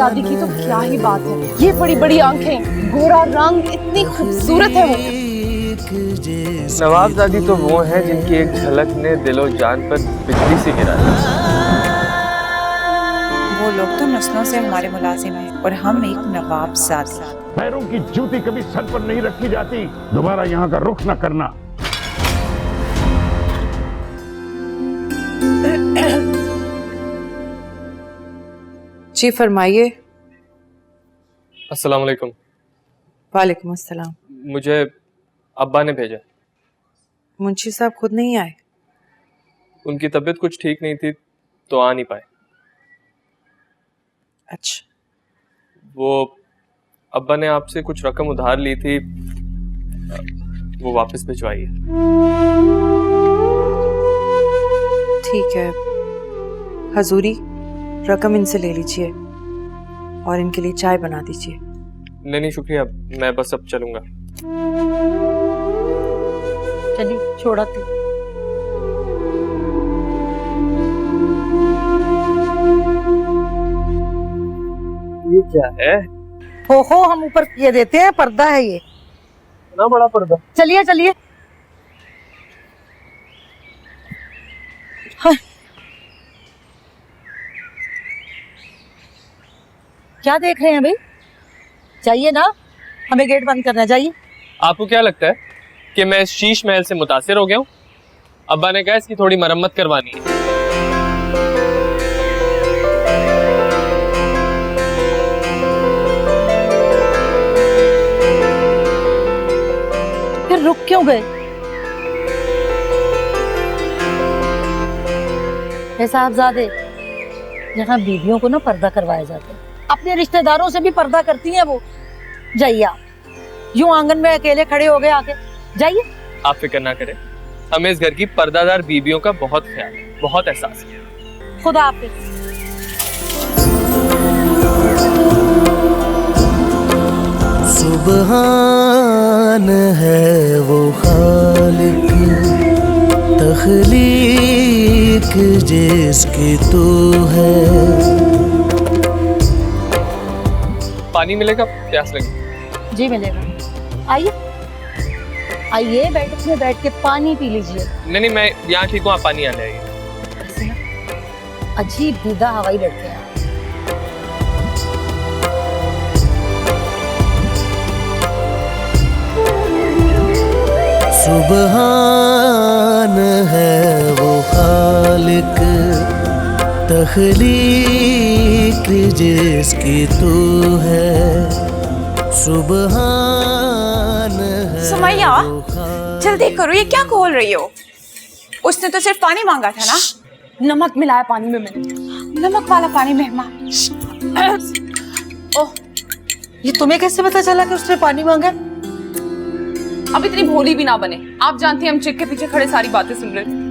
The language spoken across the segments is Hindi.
नवाबजादी की तो क्या ही बात है, ये बड़ी बड़ी आंखें, गोरा रंग, इतनी खूबसूरत है वो। नवाबजादी तो वो है जिनकी एक झलक ने दिलो जान पर बिजली से गिरा दिया। वो लोग तो नस्लों से हमारे मुलाजिम हैं और हम एक नवाबजादी। पैरों की जूती कभी सर पर नहीं रखी जाती। दोबारा यहाँ का रुख न करना। जी फरमाइए। अस्सलाम वालेकुम। वालेकुम अस्सलाम। मुझे अब्बा ने भेजा। मुंशी साहब खुद नहीं आए? उनकी तबीयत कुछ ठीक नहीं थी तो आ नहीं पाए। अच्छा। वो अब्बा ने आपसे कुछ रकम उधार ली थी, वो वापस भिजवाई है। ठीक है, हजूरी रकम इनसे ले लीजिए और इनके लिए चाय बना दीजिए। नहीं शुक्रिया, मैं बस अब चलूंगा। चलिए छोड़ाती। ये क्या है? हो हम ऊपर ये देते हैं, पर्दा है ये। इतना बड़ा पर्दा। चलिए चलिए। हाँ। क्या देख रहे हैं भाई? चाहिए ना, हमें गेट बंद करना चाहिए। आपको क्या लगता है कि मैं इस शीश महल से मुतासिर हो गया हूँ? अब्बा ने कहा इसकी थोड़ी मरम्मत करवानी है। फिर रुक क्यों गए? साहबजादे, यहाँ बीवियों को ना पर्दा करवाया जाता है। अपने रिश्तेदारों से भी पर्दा करती हैं वो। जाइए आप, यूं आंगन में अकेले खड़े हो गए आके। जाइए। आप फिक्र ना करें, हमें इस घर की पर्दादार बीबियों का बहुत ख्याल है, बहुत एहसास है। खुदा हाफिज। सुबहान है वो खालिक, तख्लीक जिसकी तू है। पानी मिलेगा? प्यास लगी। जी मिलेगा, आइए आइए, बैठ के पानी पी लीजिए। नहीं मैं यहाँ ठीक हूँ, आप पानी आ जाइए। अजीब दीदा हवाई लड़के हैं। सुबहान है वो खालिक, तख्लीक जिसकी तू है। सुबहान है। सुमैया, जल्दी करो, ये क्या खोल रही हो? उसने तो सिर्फ पानी मांगा था ना। नमक मिलाया पानी में मैंने। नमक वाला पानी मेहमान। ओह, ये तुम्हें कैसे पता चला कि उसने पानी मांगा? अब इतनी भोली भी ना बने, आप जानती हैं हम चिक के पीछे खड़े सारी बातें सुन रहे थे।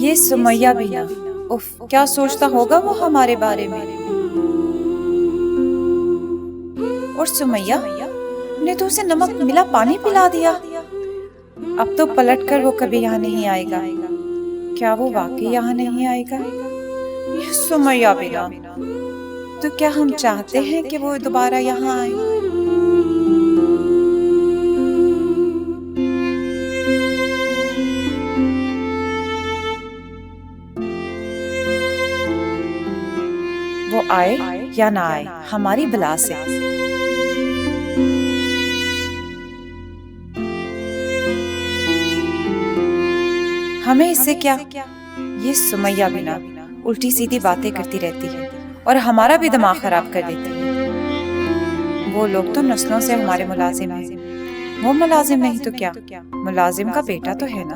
ये सुमैया भी ना, उफ, क्या सोचता होगा वो हमारे बारे में। और सुमैया ने तो उसे नमक मिला पानी पिला दिया। अब तो पलट कर वो कभी यहाँ नहीं आएगा। क्या वो वाकई यहाँ नहीं आएगा? ये सुमैया भी ना, तो क्या हम चाहते हैं कि वो दोबारा यहाँ आए? वो आए या ना आए, हमारी बला से। हमें इससे क्या? ये सुमैया भी ना उल्टी सीधी बातें करती रहती है और हमारा भी दिमाग खराब कर देती है। वो लोग तो नस्लों से हमारे मुलाजिम हैं। वो मुलाजिम नहीं तो क्या, मुलाजिम का बेटा तो है ना।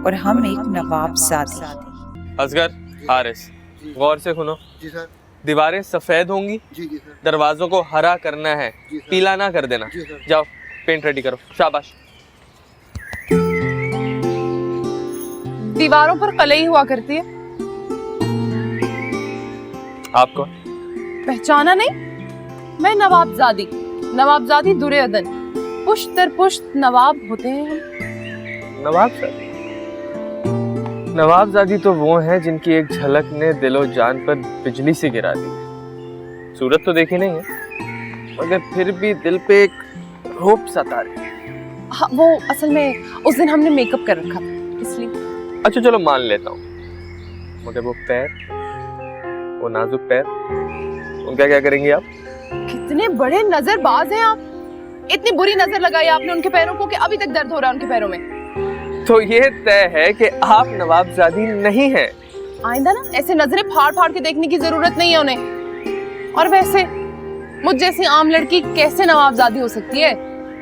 और हम एक नवाबजादी। असगर, हारिस, गौर से सुनो। जी सर। दीवारें सफेद होंगी, जी सर। दरवाजों को हरा करना है, पीला ना कर देना। जाओ पेंट रेडी करो, शाबाश। दीवारों पर कलई हुआ करती है। आप कौन? पहचाना नहीं? मैं नवाबजादी दुर्योधन। पुश्त दर पुश्त नवाब होते हैं हम। नवाबजादी? नवाबजादी तो वो हैं जिनकी एक झलक ने दिलो जान पर बिजली से गिरा दी। सूरत तो देखी नहीं है, मगर फिर भी दिल पे एक रोप सता रही है। हाँ, वो असल में उस दिन हमने मेकअप कर रखा था इसलिए। अच्छा चलो मान लेता हूँ, मगर वो पैर, वो नाजुक पैर, उनका क्या करेंगे आप? कितने बड़े नजरबाज हैं आप। इतनी बुरी नजर लगाई आपने उनके पैरों को कि अभी तक दर्द हो रहा है उनके पैरों में। तो ये तय है कि आप नवाबजादी नहीं हैं। आइंदा ना ऐसे नजरें फाड़ फाड़ के देखने की जरूरत नहीं है उन्हें। और वैसे मुझ जैसी आम लड़की कैसे नवाबजादी हो सकती है?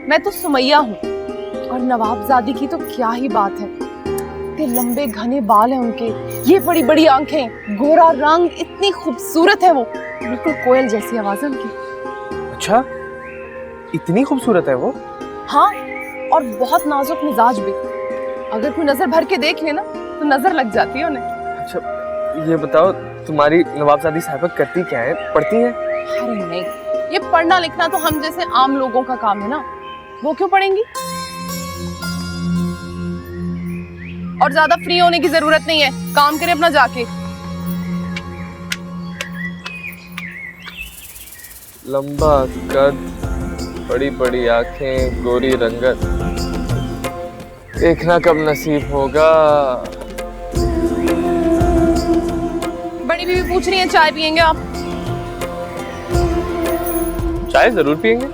मैं तो सुमैया हूँ, और नवाबजादी की तो क्या ही बात है। इतने लंबे घने बाल हैं उनके, ये बड़ी बड़ी आंखें, गोरा रंग, इतनी खूबसूरत है वो, बिल्कुल कोयल जैसी आवाज है उनकी। अच्छा, इतनी खूबसूरत है वो? हाँ, और बहुत नाजुक मिजाज भी। अगर कोई नजर भर के देख लेना तो नजर लग जाती है उन्हें। अच्छा ये बताओ, तुम्हारी नवाबजादी साहिबा करती क्या है? पढ़ती हैं? अरे नहीं, ये पढ़ना लिखना तो हम जैसे आम लोगों का काम है ना, वो क्यों पढ़ेंगी? और ज्यादा फ्री होने की जरूरत नहीं है, काम करें अपना जाके। लंबा कद, बड़ी बड़ी आंखें, गोरी रंगत, देखना कब नसीब होगा। बड़ी बीवी पूछ रही है चाय पियेंगे आप? चाय जरूर पियेंगे,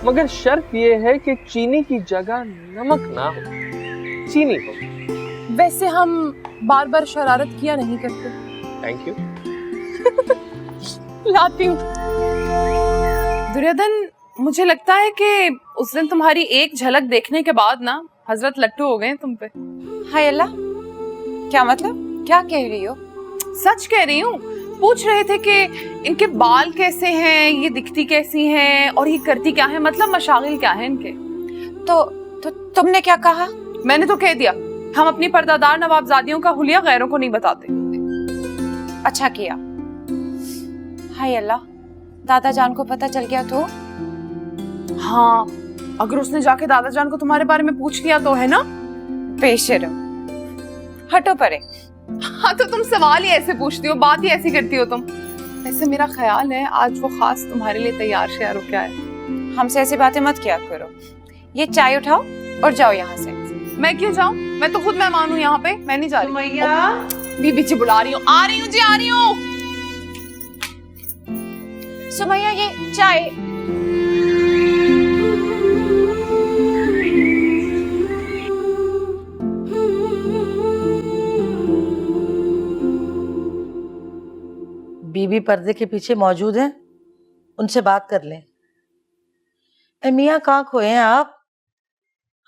मगर शर्त ये है कि चीनी की जगह नमक ना हो, चीनी हो। वैसे हम बार बार शरारत किया नहीं करते। Thank you. लाती हूँ। दुर्योधन, मुझे लगता है कि उस दिन तुम्हारी एक झलक देखने के बाद ना हजरत लट्टू हो गए तुम पे। हाय अल्लाह, क्या मतलब? क्या कह रही हो? सच कह रही हूँ। पूछ रहे थे कि इनके बाल कैसे हैं, ये दिखती कैसी हैं, और ये करती क्या है, मतलब मशागिल क्या है इनके। तो तुमने क्या कहा? मैंने तो कह दिया, हम अपनी पर्दादार नवाबजादियों का हुलिया गैरों को नहीं बताते। अच्छा किया। हाय अल्लाह, दादा जान को पता चल गया तो? हाँ, अगर उसने जाके दादा जान को तुम्हारे बारे में पूछ लिया तो, है ना? बेशर्म, हटो परे। हाँ, तो तुम सवाल ही ऐसे पूछती हो, बात ही ऐसी करती हो तुम। वैसे मेरा ख्याल है आज वो खास तुम्हारे लिए तैयार श्यार होके आया। हमसे ऐसी बातें मत किया करो। ये चाय उठाओ और जाओ यहाँ से। मैं क्यों जाऊँ? मैं तो खुद मेहमान हूँ यहाँ पे, मैं नहीं जा रही। बीबी जी बुला रही हूँ। आ रही हूँ जी, आ रही हूँ। सुमैया, ये चाय। बीबी पर्दे के पीछे मौजूद हैं, उनसे बात कर लें। मियाँ कहाँ खोए हैं आप?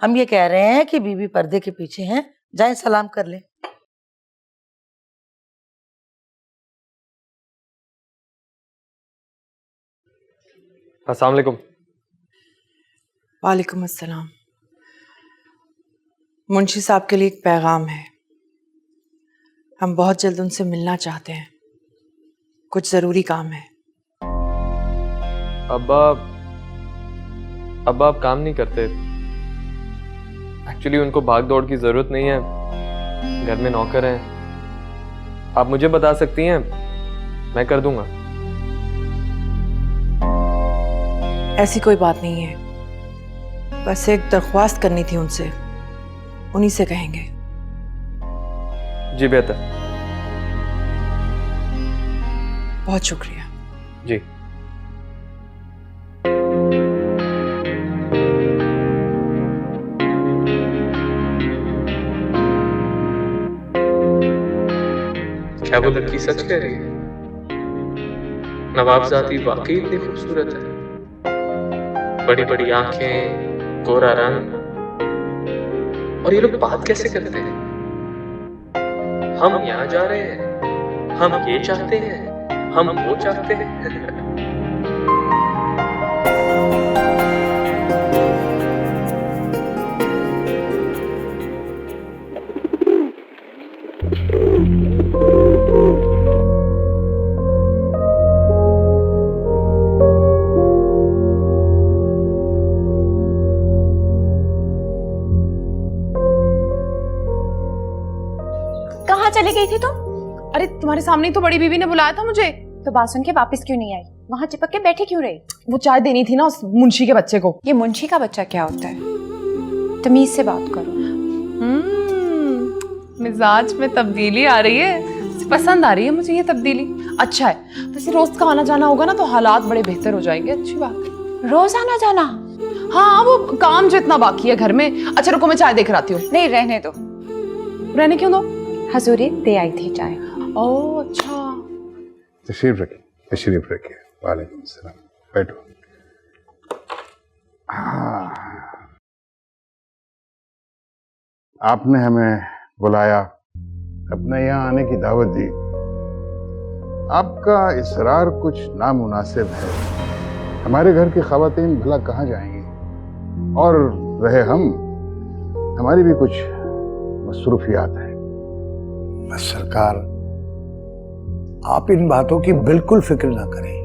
हम ये कह रहे हैं कि बीबी पर्दे के पीछे हैं, जाएं सलाम कर लें। अस्सलाम वालेकुम। वालेकुम अस्सलाम। मुंशी साहब के लिए एक पैगाम है। हम बहुत जल्द उनसे मिलना चाहते हैं, कुछ जरूरी काम है। अब्बा आप काम नहीं करते। एक्चुअली उनको भाग दौड़ की जरूरत नहीं है, घर में नौकर हैं। आप मुझे बता सकती हैं, मैं कर दूंगा। ऐसी कोई बात नहीं है, बस एक दरख्वास्त करनी थी उनसे, उन्हीं से कहेंगे। जी बेहतर। बहुत शुक्रिया। जी। क्या वो लड़की सच कह रही है? नवाबजादी वाकई इतनी खूबसूरत है? बड़ी बड़ी आंखें, गोरा रंग, और ये लोग बात कैसे करते हैं? हम यहाँ जा रहे हैं, हम ये चाहते हैं, हम वो चाहते हैं। चली गई थी तुम? अरे तुम्हारे सामने ही तो बड़ी बीवी ने बुलाया था मुझे। तो बात सुन के वापस क्यों नहीं आई? वहां चिपक के बैठी क्यों रही? वो चाय देनी थी ना उस मुंशी के बच्चे को। ये मुंशी का बच्चा क्या होता है? तमीज से बात करो। मिजाज में तब्दीली आ रही है, पसंद आ रही है मुझे ये तब्दीली। अच्छा है, वैसे रोज का आना जाना होगा ना तो हालात बड़े बेहतर हो जाएंगे। अच्छी बात है। रोज आना जाना? हाँ, वो काम जो इतना बाकी है घर में। अच्छा रुको, मैं चाय देकर आती हूँ। नहीं, रहने दो। रहने क्यों दो? हजूरी दे आई थी चाय। ओह अच्छा। तशरीफ रखिए, तशरीफ रखिए। वालेकुम सलाम, बैठो। आपने हमें बुलाया, अपने यहाँ आने की दावत दी। आपका इसरार कुछ नामुनासिब है। हमारे घर की ख़वातीन भला कहाँ जाएंगी? और रहे हम, हमारी भी कुछ मसरूफियात हैं। बस सरकार, आप इन बातों की बिल्कुल फिक्र ना करें।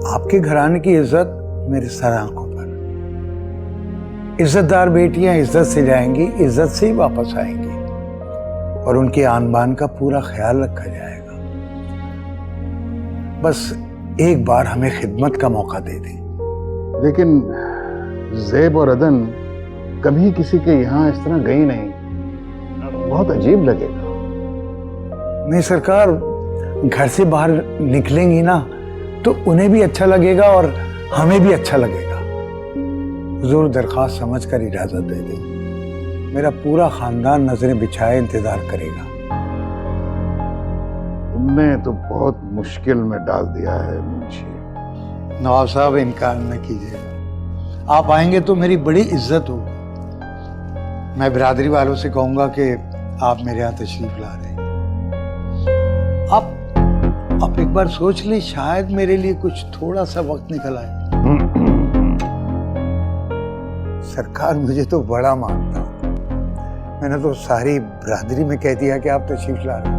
आपके घराने की इज्जत मेरे सर आंखों पर। इज्जतदार बेटियां इज्जत से जाएंगी, इज्जत से ही वापस आएंगी, और उनके आन बान का पूरा ख्याल रखा जाएगा। बस एक बार हमें खिदमत का मौका दे दें। लेकिन ज़ेब और अदन कभी किसी के यहाँ इस तरह गई नहीं, बहुत अजीब लगेगा। नहीं सरकार, घर से बाहर निकलेंगी ना तो उन्हें भी अच्छा लगेगा और हमें भी अच्छा लगेगा। हुजूर दरख्वास्त समझकर इजाजत दे दें। मेरा पूरा खानदान नजरें बिछाए इंतजार करेगा। तुमने तो बहुत मुश्किल में डाल दिया है मुंशी। नवाब साहब, इनकार न कीजिएगा। आप आएंगे तो मेरी बड़ी इज्जत होगी। मैं बिरादरी वालों से कहूंगा कि आप मेरे यहाँ तशरीफ ला रहे हैं। आप एक बार सोच लें, शायद मेरे लिए कुछ थोड़ा सा वक्त निकल आए। सरकार मुझे तो बड़ा मानता हूं। मैंने तो सारी बिरादरी में कह दिया कि आप तशरीफ ला रहे हैं।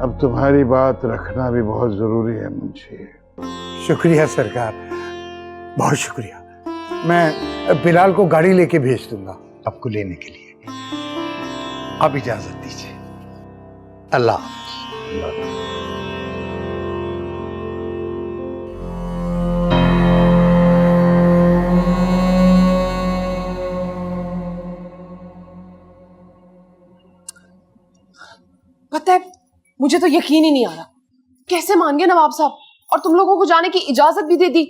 अब तुम्हारी बात रखना भी बहुत जरूरी है मुंशी। शुक्रिया सरकार, बहुत शुक्रिया। मैं बिलाल को गाड़ी लेके भेज दूंगा आपको लेने के लिए। आप इजाजत दीजिए। अल्लाह हाफ़िज़। पता है, मुझे तो यकीन ही नहीं आ रहा, कैसे मान गए नवाब साहब और तुम लोगों को जाने की इजाजत भी दे दी।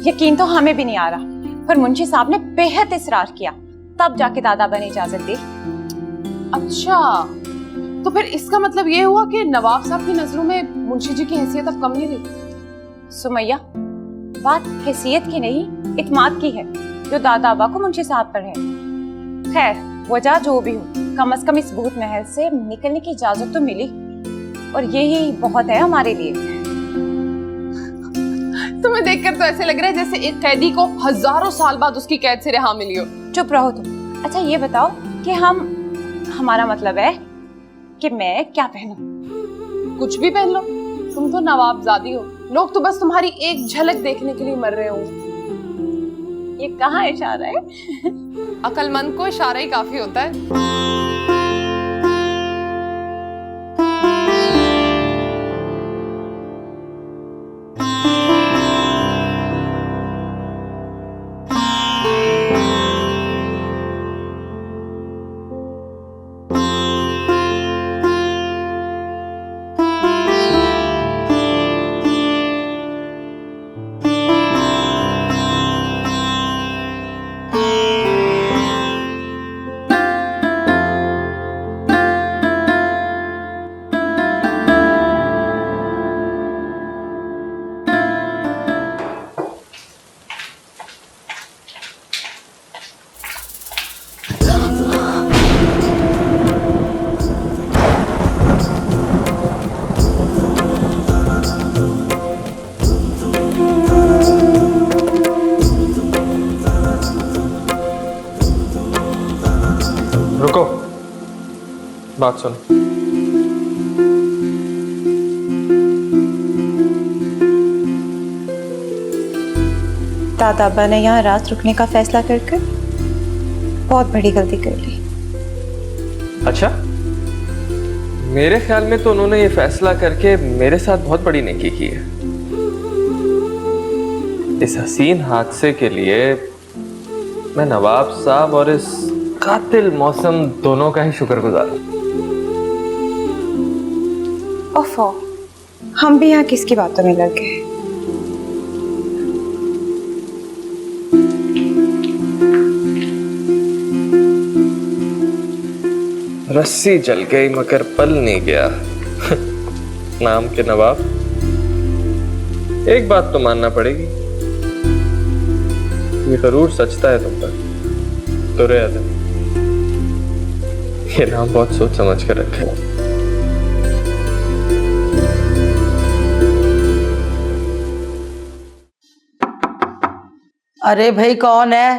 यकीन तो हमें भी नहीं आ रहा, पर मुंशी साहब ने बेहद इसरार किया, तब जाके दादा ने इजाजत दी। अच्छा, तो फिर इसका मतलब ये हुआ कि नवाब साहब की नजरों में मुंशी जी की हैसियत अब कम नहीं रही। सुमैया, बात हैसियत की नहीं, इत्माद की है जो दादा अब्बा को मुंशी साहब पर है। खैर, वजह जो भी हो, कम से कम इस भूत महल से निकलने की इजाजत तो मिली, और यही बहुत है हमारे लिए। तुम्हें देखकर तो ऐसे लग रहा है जैसे एक कैदी को हजारों साल बाद उसकी कैद से रिहा मिली हो। चुप रहो तुम। अच्छा ये बताओ कि हमारा मतलब है कि मैं क्या पहनूं? कुछ भी पहन लो, तुम तो नवाबजादी हो। लोग तो बस तुम्हारी एक झलक देखने के लिए मर रहे हो। ये कहाँ इशारा है? अक्लमंद को इशारा ही काफी होता है। रुको, बात सुन। दादा अब्बा ने यहाँ रात रुकने का फैसला करके बहुत बड़ी गलती कर ली। अच्छा, मेरे ख्याल में तो उन्होंने ये फैसला करके मेरे साथ बहुत बड़ी नेकी की है। इस हसीन हादसे के लिए मैं नवाब साहब और इस कातिल मौसम दोनों का ही शुक्रगुजार हूं। ओफो, हम भी यहाँ किसकी बातों में लग गए। रस्सी जल गई मगर पल नहीं गया। नाम के नवाब। एक बात तो मानना पड़ेगी, ये जरूर सचता है तुम पर। तुरे आदम, ये नाम बहुत सोच समझ कर रखा है। अरे भाई कौन है?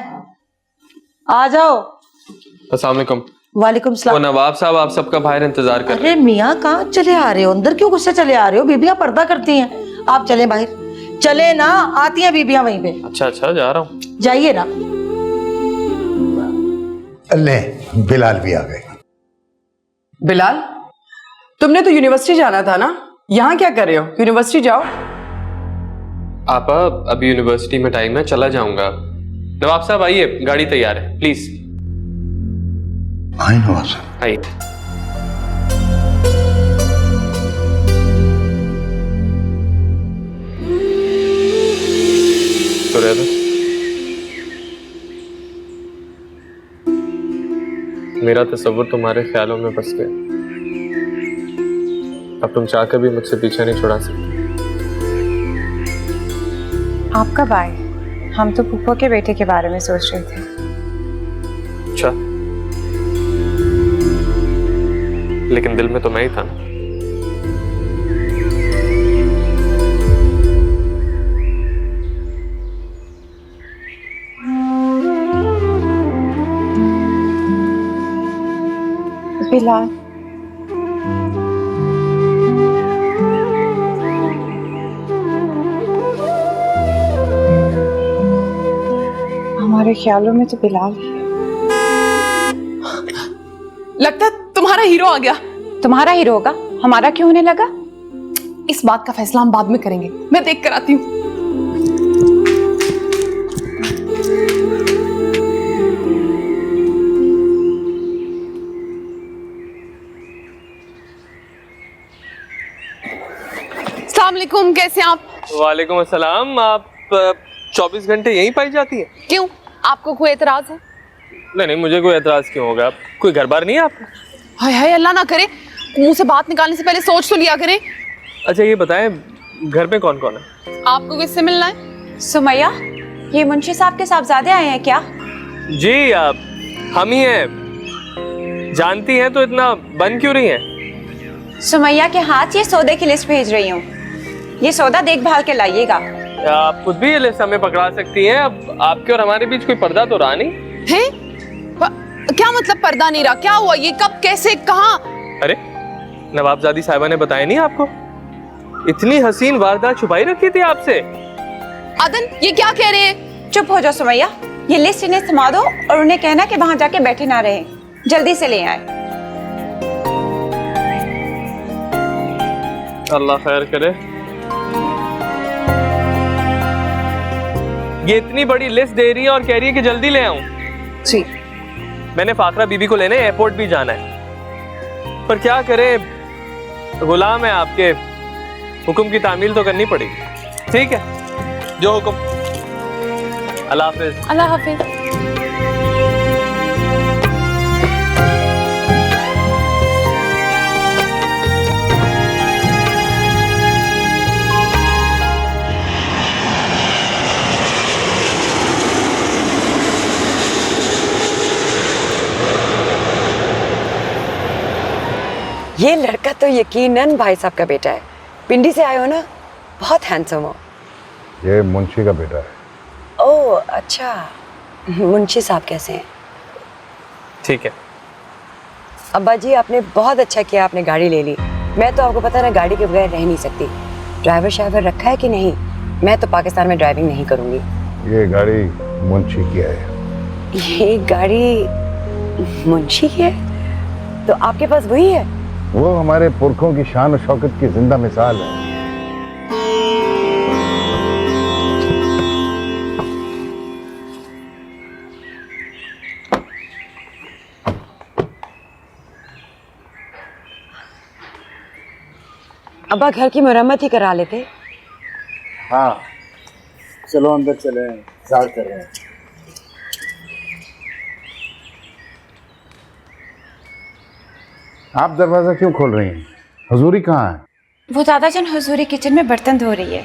आ जाओ। अस्सलाम वालेकुम। वालेकुम वो सलाम। नवाब साहब आप सबका बाहर इंतजार कर रहे अरे मियाँ कहाँ चले आ रहे हो? अंदर क्यों गुस्से चले आ रहे हो? बीबियां पर्दा करती हैं। आप चले बाहर, चले ना, आती हैं बीबियां वहीं पे। हैं। अच्छा जा रहा हूँ। जाइए ना। ले, बिलाल भी आ गए। बिलाल, तुमने तो यूनिवर्सिटी जाना था ना, यहाँ क्या कर रहे हो? यूनिवर्सिटी जाओ। आपा अभी यूनिवर्सिटी में टाइम है, चला जाऊंगा। नवाब साहब आइए, गाड़ी तैयार है, प्लीज आई नवाब साहब। आइए। तो रह दो। मेरा तस्वुर तुम्हारे ख्यालों में बस गया। अब तुम चाहकर भी मुझसे पीछा नहीं छुड़ा सकते। आप कब आए? हम तो फूफो के बेटे के बारे में सोच रहे थे। अच्छा, लेकिन दिल में तो मैं ही था ना। बिलाल, हमारे ख्यालों में तो बिलाल ही है। लगता है तुम्हारा हीरो आ गया। तुम्हारा हीरो होगा, हमारा क्यों होने लगा? इस बात का फैसला हम बाद में करेंगे, मैं देख कर आती हूँ। अस्सलाम वालेकुम, कैसे हैं आप? वालेकुम अस्सलाम। आप 24 घंटे यहीं पाई जाती है? क्यों, आपको कोई एतराज है? नहीं, मुझे कोई एतराज क्यों होगा? कोई घर बार नहीं है आपको? हाय हाय, अल्लाह ना करे, मुंह से बात निकालने से पहले सोच तो लिया करें। अच्छा ये बताएं, घर में कौन कौन है? आपको किससे मिलना है? सुमैया, ये मुंशी साहब के साहबजादे आए हैं क्या? जी आप, हम ही हैं। जानती हैं तो इतना बन क्यों रही हैं? सुमैया के हाथ ये सौदे की लिस्ट भेज रही हूँ। ये सौदा देखभाल के लाइएगा। आप खुद भी ये लिस्ट हमें पकड़ा सकती हैं। अब आपके और हमारे बीच कोई पर्दा तो रहा नहीं है? क्या मतलब पर्दा नहीं रहा? क्या हुआ? ये कब, कैसे, कहाँ? अरे नवाबजादी साहिबा ने बताया नहीं आपको? इतनी हसीन वारदात छुपाई रखी थी आपसे। अदन, ये क्या कह रहे हैं? चुप हो जाओ सुमैया, ये लिस्ट इन्हें थमा दो और उन्हें कहना कि वहां जाके बैठे ना रहे, जल्दी से ले आए। अल्लाह खैर करे। ये इतनी बड़ी लिस्ट दे रही है और कह रही है कि जल्दी ले आऊं। जी, मैंने फाखरा बीबी को लेने एयरपोर्ट भी जाना है, पर क्या करें, गुलाम है आपके। हुक्म की तामील तो करनी पड़ेगी। ठीक है, जो हुक्म। अल्लाह हाफिज। अल्लाह हाफिज। ये लड़का तो यकीनन भाई साहब का बेटा है। पिंडी से आए हो ना, बहुत हैंडसम हो। ये मुंशी का बेटा है। ओह अच्छा, मुंशी साहब कैसे हैं? ठीक है। अब्बा जी आपने बहुत अच्छा किया, आपने गाड़ी ले ली। मैं तो आपको पता ना गाड़ी के बगैर रह नहीं सकती। ड्राइवर शाइवर रखा है कि नहीं? मैं तो पाकिस्तान में ड्राइविंग नहीं करूँगी। ये गाड़ी मुंशी की है। ये गाड़ी मुंशी की है? तो आपके पास वही है? वो हमारे पुरखों की शान और शौकत की जिंदा मिसाल है। अब्बा घर की मरम्मत ही करा लेते। हाँ चलो अंदर चले, इंतजार कर रहे हैं। आप दरवाजा क्यों खोल रही हैं? हजूरी कहाँ है? वो दादाजान हुजूरी किचन में बर्तन धो रही है।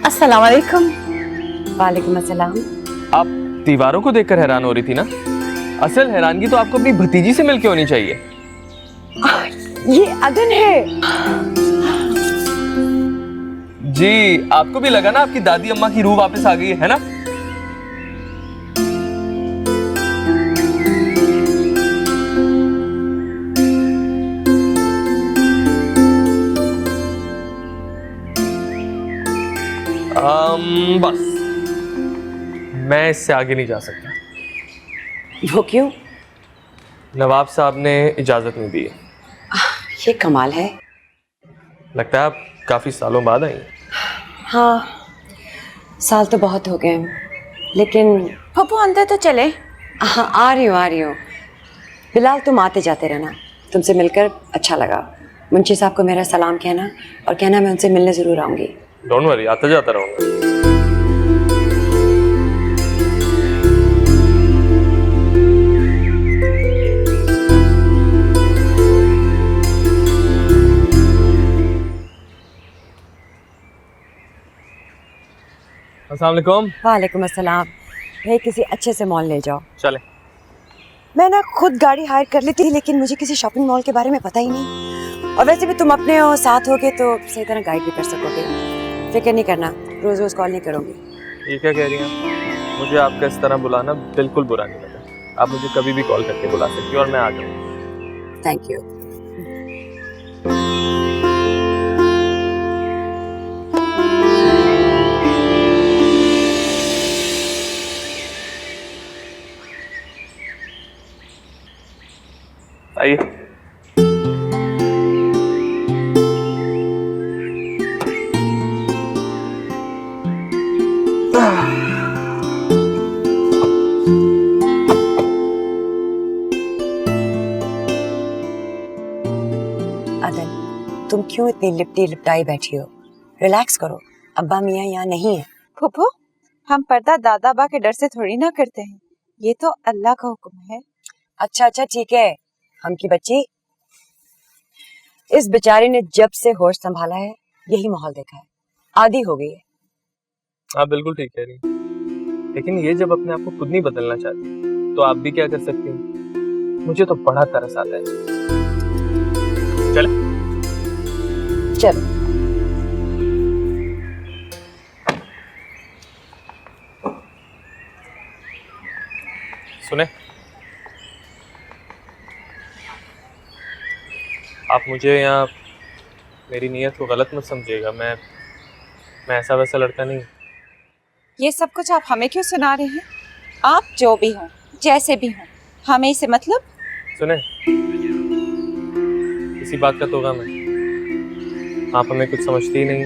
अस्सलाम वालेकुम। वालेकुम अस्सलाम। आप दीवारों को देखकर हैरान हो रही थी ना? असल हैरानगी तो आपको अपनी भतीजी से मिलके होनी चाहिए। ये अदन है। जी, आपको भी लगा ना आपकी दादी अम्मा की रूह वापस आ गई है ना? बस मैं इससे आगे नहीं जा सकता। वो क्यों? नवाब साहब ने इजाजत नहीं दी है। ये कमाल है। लगता है आप काफी सालों बाद आई। हाँ साल तो बहुत हो गए, लेकिन पप्पू अंदर तो चले। हाँ आ रही हूँ। बिलाल तुम आते जाते रहना, तुमसे मिलकर अच्छा लगा। मुंशी साहब को मेरा सलाम कहना और कहना मैं उनसे मिलने जरूर आऊंगी। डोंट वरी, आता जाता रहूंगा। अस्सलाम वालेकुम। वालेकुम अस्सलाम। भाई किसी अच्छे से मॉल ले जाओ। चले। मैं ना खुद गाड़ी हायर कर लेती, लेकिन मुझे किसी शॉपिंग मॉल के बारे में पता ही नहीं। और वैसे भी तुम अपने हो, साथ होगे तो सही तरह गाइड भी कर सकोगे। फिक्र नहीं करना, रोज रोज कॉल नहीं करूँगी। ये क्या कह रही हैं? मुझे आपका इस तरह बुलाना बिल्कुल बुरा नहीं लगा। आप मुझे कभी भी कॉल करके बुला सकती हो और मैं आ जाऊँगा। Thank you. आइए। अदन, तुम क्यों इतनी लिपटी लिपटाई बैठी हो? रिलैक्स करो, अब्बा मियाँ यहाँ नहीं है। फूफू, हम पर्दा दादा बा के डर से थोड़ी ना करते हैं, ये तो अल्लाह का हुक्म है। अच्छा ठीक है। हम की बच्ची, इस बेचारी ने जब से होश संभाला है यही माहौल देखा है, आदी हो गई है। आप बिल्कुल ठीक कह रही हैं, लेकिन ये जब अपने आप को खुद नहीं बदलना चाहती तो आप भी क्या कर सकती हैं? मुझे तो बड़ा तरस आता है। चल। सुने, आप मुझे यहाँ मेरी नीयत को गलत मत समझिएगा। मैं ऐसा वैसा लड़का नहीं। ये सब कुछ आप हमें क्यों सुना रहे हैं? आप जो भी हो, जैसे भी हो, हमें इससे मतलब। सुने, इसी बात का तो गम है, आप हमें कुछ समझती ही नहीं,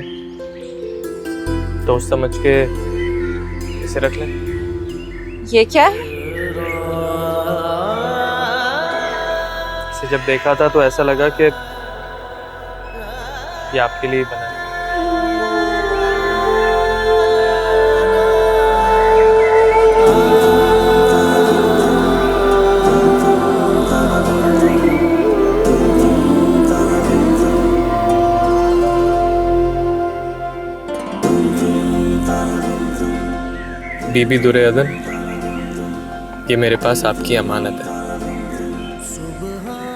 दोस्त समझ के इसे रख लें। ये क्या है? इसे जब देखा था तो ऐसा लगा कि ये आपके लिए बना है। बीबी दुरे अदन, ये मेरे पास आपकी अमानत है,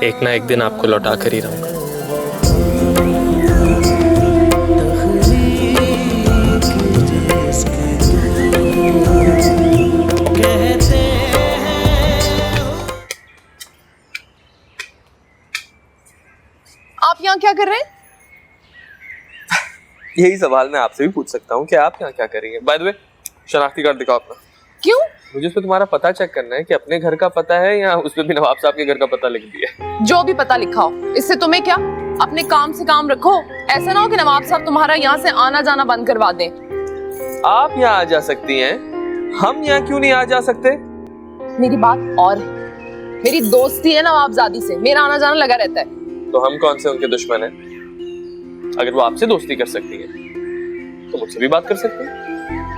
एक ना एक दिन आपको लौटा कर ही रहूंगा। आप यहाँ क्या कर रहे हैं? यही सवाल मैं आपसे भी पूछ सकता हूँ कि आप यहाँ क्या कर रही हैं? बाय द वे, शनाख्ती कार्ड दिखाओ अपना। क्यों? मुझे उस पे तुम्हारा पता चेक करना है कि अपने घर का पता है या उस पे भी नवाब साहब के घर का पता लिख दिया है। जो भी पता लिखा हो, इससे तुम्हें क्या? अपने काम से काम रखो। ऐसा ना हो कि नवाब साहब तुम्हारा यहाँ से आना जाना बंद करवा दें। आप यहाँ आ जा सकती हैं, हम यहाँ क्यों नहीं आ जा सकते? मेरी बात और है, मेरी दोस्ती है नवाबजादी से, मेरा आना जाना लगा रहता है। तो हम कौन से उनके दुश्मन हैं? अगर वो आपसे दोस्ती कर सकती है तो मुझसे भी बात कर सकती है।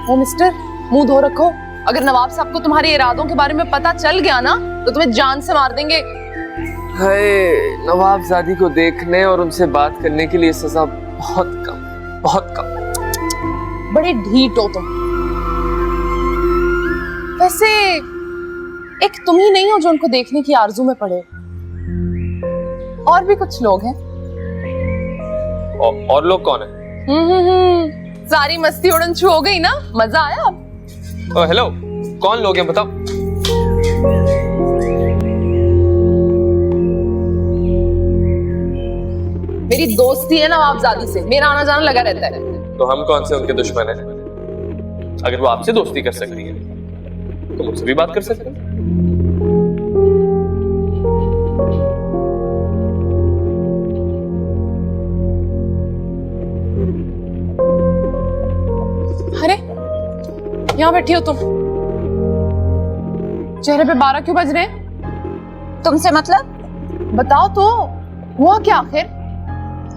ओ मिस्टर, मुंह धो रखो। अगर नवाब साहब को तुम्हारे इरादों के बारे में पता चल गया ना तो तुम्हें जान से मार देंगे। हाय, नवाबजादी को देखने और उनसे बात करने के लिए सजा बहुत कम, बहुत कम। बड़े ढीठ हो तुम। वैसे एक तुम ही नहीं हो जो उनको देखने की आरजू में पड़े, और भी कुछ लोग हैं। और लोग कौन है? सारी मस्ती उड़न छू हो गई ना, मजा आया अब? हेलो, कौन लोग हैं बताओ? मेरी दोस्ती है नवाबजादी से, मेरा आना जाना लगा रहता है। तो हम कौन से उनके दुश्मन हैं? अगर वो आपसे दोस्ती कर सकती है तो मुझसे भी बात कर सकते हैं। अरे यहाँ बैठी हो तुम, चेहरे पे 12 क्यों बज रहे हैं? तुमसे मतलब? बताओ तो, हुआ क्या आखिर?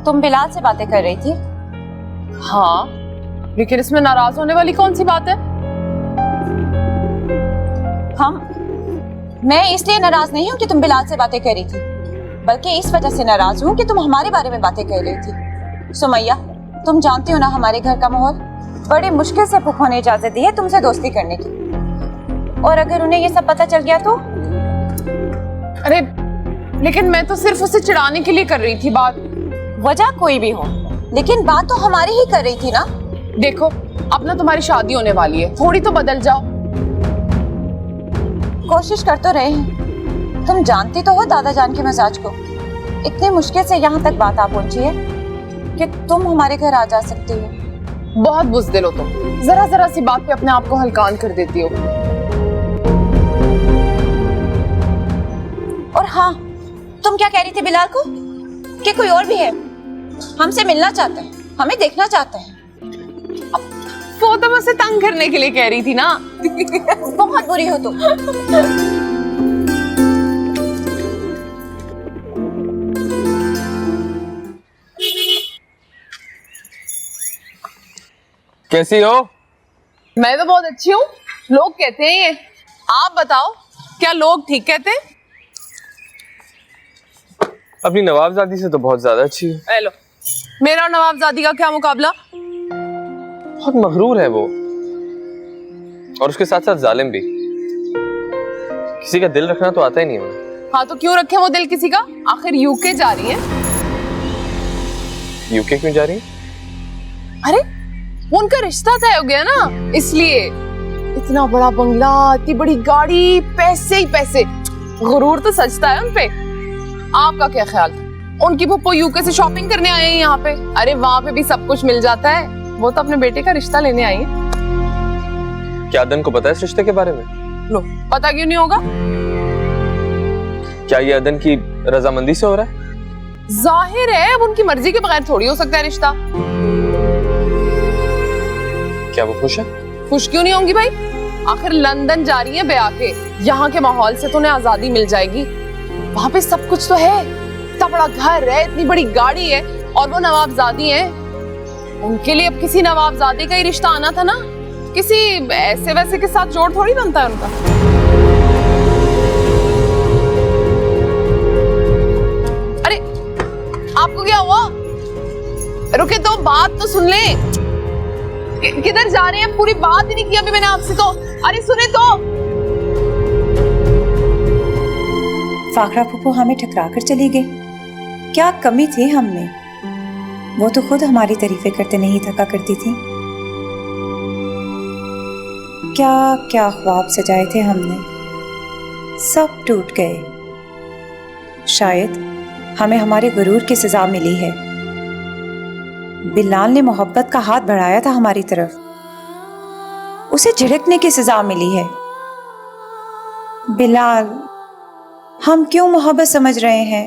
तुम बिलाल से बातें कर रही थी। हाँ, लेकिन इसमें नाराज होने वाली कौन सी बात है? मैं इसलिए नाराज नहीं हूँ कि तुम बिलाल से बातें कर रही थी, बल्कि इस वजह से नाराज हूँ कि तुम हमारे बारे में बातें कर रही थी। सुमैया, तुम जानती हो ना हमारे घर का माहौल। बड़ी मुश्किल से फूफो ने इजाजत दी है तुमसे दोस्ती करने की, और अगर उन्हें ये सब पता चल गया तो? अरे लेकिन मैं तो सिर्फ उसे चिढ़ाने के लिए कर रही थी बात। वजह कोई भी हो, लेकिन बात तो हमारी ही कर रही थी ना। देखो, अब ना तुम्हारी शादी होने वाली है, थोड़ी तो बदल जाओ। कोशिश कर तो रहे हैं। तुम जानती तो हो दादा जान के मिजाज को। इतनी मुश्किल से यहाँ तक बात आ पहुंची है कि तुम हमारे घर आ जा सकती हो। बहुत बुज़दिल हो तुम, जरा जरा सी बात पे अपने आप को हल्कान कर देती हो। और हाँ, तुम क्या कह रही थी बिलाल को? कि कोई और भी है, हमसे मिलना चाहता है, हमें देखना चाहता है। वो तो मुझसे तंग करने के लिए कह रही थी ना। बहुत बुरी हो तुम। कैसी हो? मैं तो बहुत अच्छी हूँ, लोग कहते हैं ये। आप बताओ, क्या लोग ठीक कहते हैं? अपनी नवाबजादी से तो बहुत ज्यादा अच्छी है। हेलो, मेरा और नवाबजादी का क्या मुकाबला? बहुत मगरूर है वो, और उसके साथ साथ जालिम भी। किसी का दिल रखना तो आता ही नहीं है। हाँ तो क्यों रखे वो दिल किसी का? आखिर यूके जा रही है। यूके क्यों जा रही है? अरे वो उनका रिश्ता तय हो गया ना, इसलिए। इतना बड़ा बंगला, इतनी बड़ी गाड़ी, पैसे ही पैसे। गुरूर तो सजता है उनपे। आपका क्या ख्याल था? उनकी पप्पो यूके से शॉपिंग करने आए हैं यहाँ पे। अरे वहाँ पे भी सब कुछ मिल जाता है, वो तो अपने बेटे का रिश्ता लेने आई है। क्या अदन को पता है इस रिश्ते के बारे में? लो, पता क्यों नहीं होगा? क्या ये अदन की रजामंदी से हो रहा है? जाहिर है, अब उनकी मर्जी के बगैर थोड़ी हो सकता है रिश्ता। क्या वो खुश है? खुश क्यों नहीं होंगी भाई? आखिर लंदन जा रही है ब्याह के, यहाँ के माहौल से तो उन्हें आजादी मिल जाएगी। वहाँ पे सब कुछ तो है, इतना बड़ा घर है, इतनी बड़ी गाड़ी है, और वो नवाबजादी है। उनके लिए अब किसी नवाबजादे का ही रिश्ता आना था ना, किसी ऐसे वैसे के साथ जोड़ थोड़ी बनता है उनका। अरे आपको क्या हुआ? रुके तो बात तो सुन ले। किधर जा रहे हैं? पूरी बात ही नहीं की अभी मैंने आपसे तो। अरे सुने तो। फाखरा फूफो हमें ठकरा कर चली गई। क्या कमी थी हम में? वो तो खुद हमारी तारीफें करते नहीं थका करती थी। क्या क्या ख्वाब सजाए थे हमने, सब टूट गए। शायद हमें हमारे गुरूर की सजा मिली है। बिलाल ने मोहब्बत का हाथ बढ़ाया था हमारी तरफ, उसे झिड़कने की सजा मिली है। बिलाल, हम क्यों मोहब्बत समझ रहे हैं?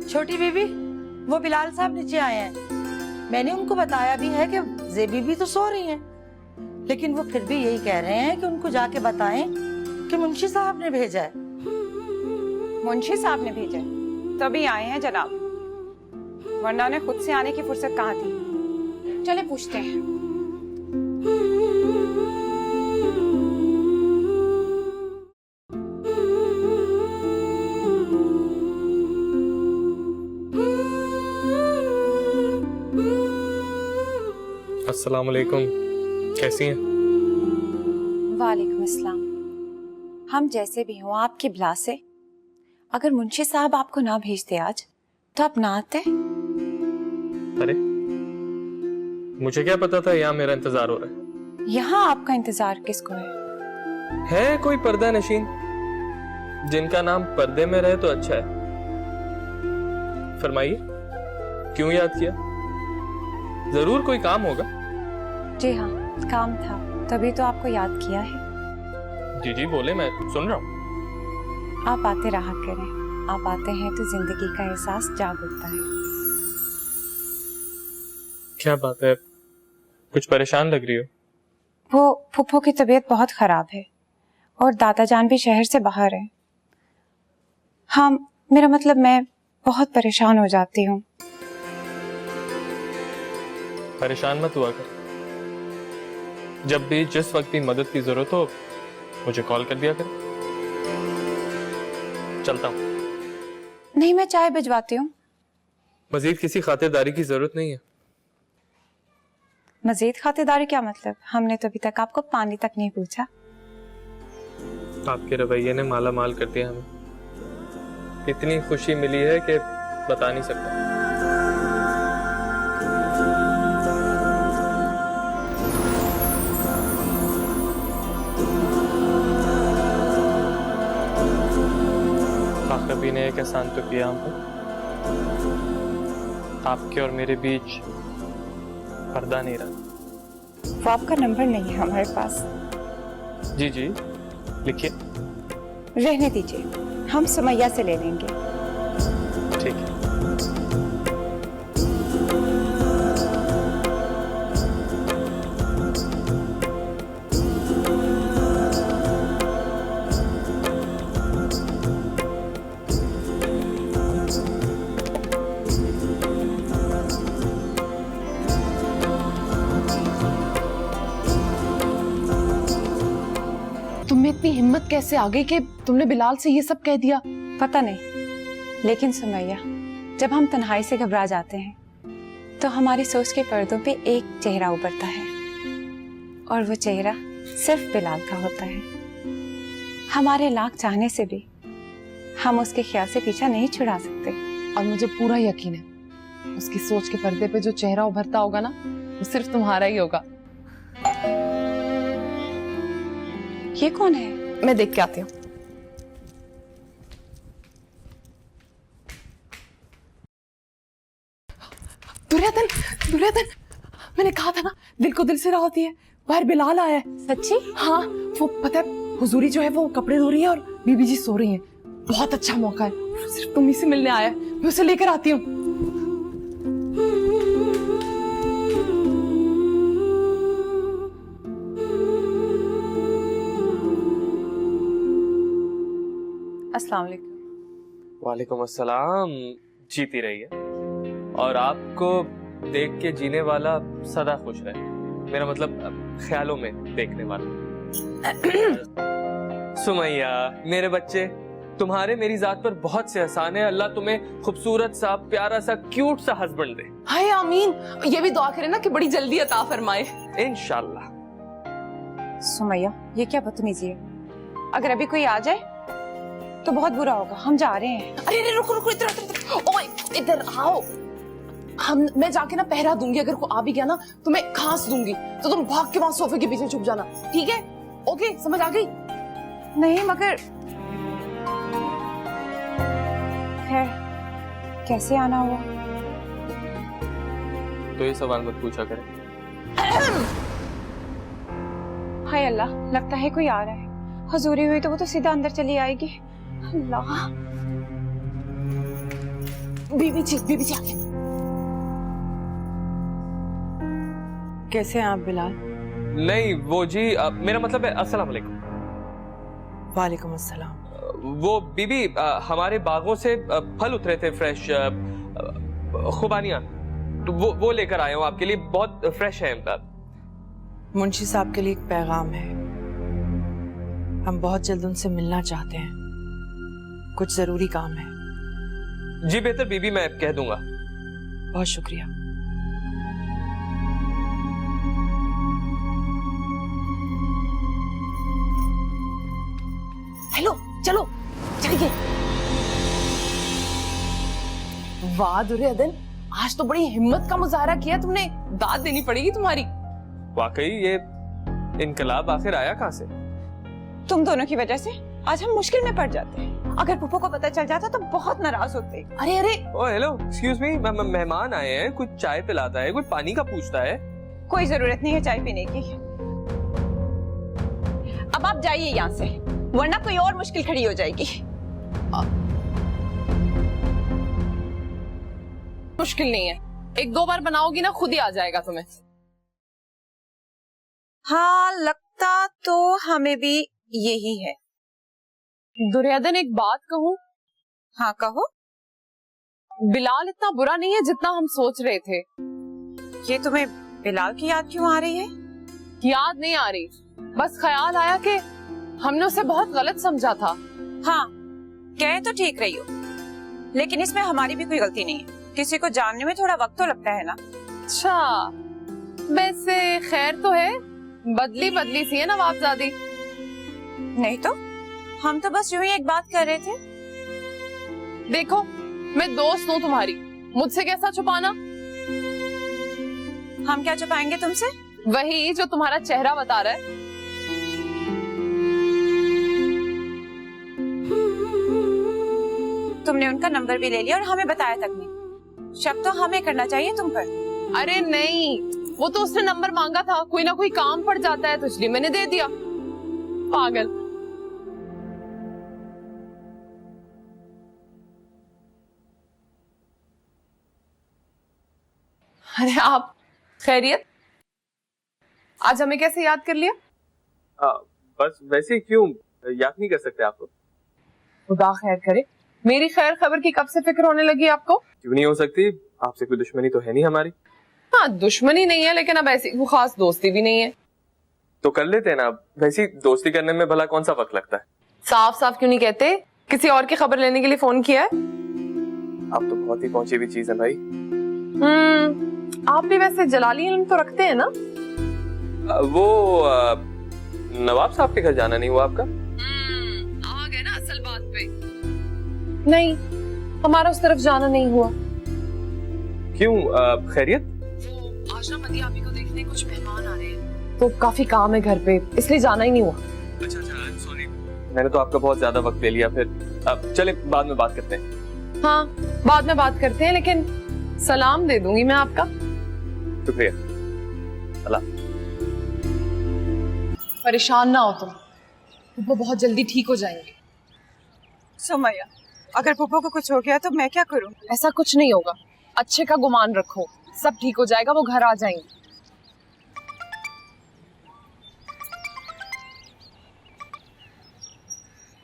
छोटी बीबी, वो बिलाल साहब नीचे आए हैं। मैंने उनको बताया भी है कि जेबी भी तो सो रही हैं, लेकिन वो फिर भी यही कह रहे हैं कि उनको जाके बताएं कि मुंशी साहब ने भेजा है। मुंशी साहब ने भेजा तभी आए हैं जनाब, वरना उन्हें खुद से आने की फुर्सत कहाँ थी। चले पूछते हैं। अस्सलाम वालेकुम, कैसी हैं? वालेकुम अस्सलाम। हम जैसे भी हों आपकी बिला से, अगर मुंशी साहब आपको ना भेजते आज तो आप ना आते। अरे मुझे क्या पता था यहाँ मेरा इंतजार हो रहा है। यहाँ आपका इंतजार किसको है कोई पर्दा नशीन जिनका नाम पर्दे में रहे तो अच्छा है। फरमाइए, क्यों याद किया? जरूर कोई काम होगा। जी हाँ, काम था, तभी तो आपको याद किया है। जी जी बोले, मैं सुन रहा हूँ। आप आते रहा करें, आप आते हैं तो जिंदगी का एहसास जाग उठता है। क्या बात है, कुछ परेशान लग रही हो? वो फुफ्फो की तबीयत बहुत खराब है और दादा जान भी शहर से बाहर है। हाँ, मेरा मतलब मैं बहुत परेशान हो जाती हूँ। परेशान मत हुआ कर, जब भी जिस वक्त भी मदद की जरूरत हो मुझे कॉल कर दिया कर। चलता हूँ। नहीं, मैं चाय भिजवाती हूँ। मजीद किसी खातिरदारी की जरूरत नहीं है। मजीद खातिरदारी क्या मतलब? हमने तो अभी तक आपको पानी तक नहीं पूछा। आपके रवैये ने माला माल कर दिया हमें। इतनी खुशी मिली है कि बता नहीं सकता। कभी ने एक एहसान तो किया हम पर। आपके और मेरे बीच पर्दा नहीं रहा। वो आपका नंबर नहीं है हमारे पास। जी जी लिखिए। रहने दीजिए, हम सुमैया से ले लेंगे। ठीक है। तुम्हें इतनी हिम्मत कैसे आ गई कि तुमने बिलाल से ये सब कह दिया? पता नहीं, लेकिन सुमैया, जब हम तन्हाई से घबरा जाते हैं तो हमारी सोच के पर्दों पे एक चेहरा उभरता है और वो चेहरा सिर्फ बिलाल का होता है। हमारे लाख चाहने से भी हम उसके ख्याल से पीछा नहीं छुड़ा सकते। और मुझे पूरा यकीन है उसकी सोच के पर्दे पे जो चेहरा उभरता होगा ना, वो सिर्फ तुम्हारा ही होगा। ये कौन है? मैं देख के आती हूँ। दुर्योधन, दुर्योधन, मैंने कहा था ना, दिल को दिल से राह होती है। बाहर बिलाल आया है। सच्ची? हाँ, वो पता है हुजूरी जो है वो कपड़े धो रही है और बीबी जी सो रही हैं। बहुत अच्छा मौका है, सिर्फ तुम ही से मिलने आया है। मैं उसे लेकर आती हूँ। अस्सलाम वालेकुम। वालेकुम अस्सलाम। जीती रही है और आपको देख के जीने वाला सदा खुश रहे। मेरा मतलब ख्यालों में देखने वाला। सुमैया, मेरे बच्चे, तुम्हारे मेरी जात पर बहुत से एहसान है। अल्लाह तुम्हें खूबसूरत सा, प्यारा सा, क्यूट सा हस्बैंड दे। हाय आमीन। ये भी दुआ करें ना कि बड़ी जल्दी अता फरमाए। इंशाल्लाह। सुमैया, ये क्या बदतमीजी है? अगर अभी कोई आ जाए तो बहुत बुरा होगा। हम जा रहे हैं। अरे अरे रुको रुको, इधर इधर, ओए इधर आओ। मैं जाके ना पहरा दूंगी, अगर को आ भी गया ना तो मैं खांस दूंगी, तो तुम भाग के वहां सोफे के पीछे छुप जाना, ठीक है? ओके, समझ आ गई? नहीं, मगर खैर कैसे आना हुआ? तो ये सवाल मत पूछा करें। हाय अल्लाह, लगता है कोई आ रहा है। हजूरी हुई तो वो तो सीधा अंदर चली आएगी। अल्लाह। बीबी जी आ गई। कैसे हैं आप बिलाल? नहीं वो जी मेरा मतलब है अस्सलाम वालेकुम। वालेकुम अस्सलाम। वो बीबी हमारे बागों से फल उतरे थे फ्रेश, खुबानियाँ, तो वो लेकर आया हूँ आपके लिए, बहुत फ्रेश है। मुंशी साहब के लिए एक पैगाम है। हम बहुत जल्द उनसे मिलना चाहते हैं, कुछ जरूरी काम है। जी बेहतर बीबी, मैं कह दूंगा। बहुत शुक्रिया। हेलो, चलो चलिए। वाह दुर्योधन, आज तो बड़ी हिम्मत का मुजाहरा किया तुमने, दाद देनी पड़ेगी तुम्हारी। वाकई ये इनकलाब आखिर आया कहाँ से? तुम दोनों की वजह से आज हम मुश्किल में पड़ जाते हैं। अगर पुप्पो को पता चल जाता तो बहुत नाराज होते। अरे अरे, ओ हेलो, एक्सक्यूज मी, मेहमान आए हैं, कुछ चाय पिलाता है, कोई पानी का पूछता है। कोई जरूरत नहीं है चाय पीने की। अब आप जाइए यहाँ से, वरना कोई और मुश्किल खड़ी हो जाएगी। मुश्किल नहीं है, एक दो बार बनाओगी ना खुद ही आ जाएगा तुम्हें। हाँ, लगता तो हमें भी यही है। दुर्योधन एक बात कहूँ? हाँ कहो। बिलाल इतना बुरा नहीं है जितना हम सोच रहे थे। ये तुम्हें बिलाल की याद क्यों आ रही है? याद नहीं आ रही, बस ख्याल आया कि हमने उसे बहुत गलत समझा था। हाँ, कह तो ठीक रही हो, लेकिन इसमें हमारी भी कोई गलती नहीं है। किसी को जानने में थोड़ा वक्त तो लगता है ना। अच्छा, वैसे खैर तो है, बदली बदली सी है नवाबजादी। नहीं तो हम तो बस यूं ही एक बात कर रहे थे। देखो, मैं दोस्त हूँ तुम्हारी, मुझसे कैसा छुपाना? हम क्या छुपाएंगे तुमसे? वही जो तुम्हारा चेहरा बता रहा है। तुमने उनका नंबर भी ले लिया और हमें बताया तक नहीं। शक तो हमें करना चाहिए तुम पर। अरे नहीं, वो तो उसने नंबर मांगा था, कोई ना कोई काम पड़ जाता है तो इसलिए मैंने दे दिया। पागल। अरे आप खैरियत? आज हमें कैसे याद कर लिया? बस वैसे ही, क्यों याद नहीं कर सकते आपको? खुदा खैर करे, मेरी खैर खबर की कब से फिक्र होने लगी आपको? क्यों नहीं हो सकती, आपसे कोई दुश्मनी तो है नहीं हमारी। हाँ, दुश्मनी नहीं है, लेकिन अब ऐसी कोई खास दोस्ती भी नहीं है। तो कर लेते हैं ना, वैसी दोस्ती करने में भला कौन सा वक्त लगता है? साफ साफ क्यों नहीं कहते? किसी और की खबर लेने के लिए फोन किया है? आप तो बहुत ही पहुंची हुई चीज है भाई। आप भी वैसे जलाली इल्म तो रखते हैं ना? वो नवाब साहब के घर जाना नहीं हुआ आपका? आ गए ना असल बात पे। नहीं, हमारा उस तरफ जाना नहीं हुआ। क्यों, खैरियत? वो आज ना मदिया आपी को देखने कुछ मेहमान आ रहे हैं, तो काफी काम है घर पे, इसलिए जाना ही नहीं हुआ। अच्छा, सॉरी, मैंने तो आपका बहुत ज्यादा वक्त ले लिया। फिर चले बाद में बात करते हैं। हाँ, बाद में बात करते हैं, लेकिन सलाम दे दूंगी मैं आपका। शुक्रिया। अल्लाह। परेशान ना हो तुम, वो बहुत जल्दी ठीक हो जाएंगे। सुमैया, अगर पुप्पो को कुछ हो गया तो मैं क्या करूं? ऐसा कुछ नहीं होगा, अच्छे का गुमान रखो, सब ठीक हो जाएगा, वो घर आ जाएंगे।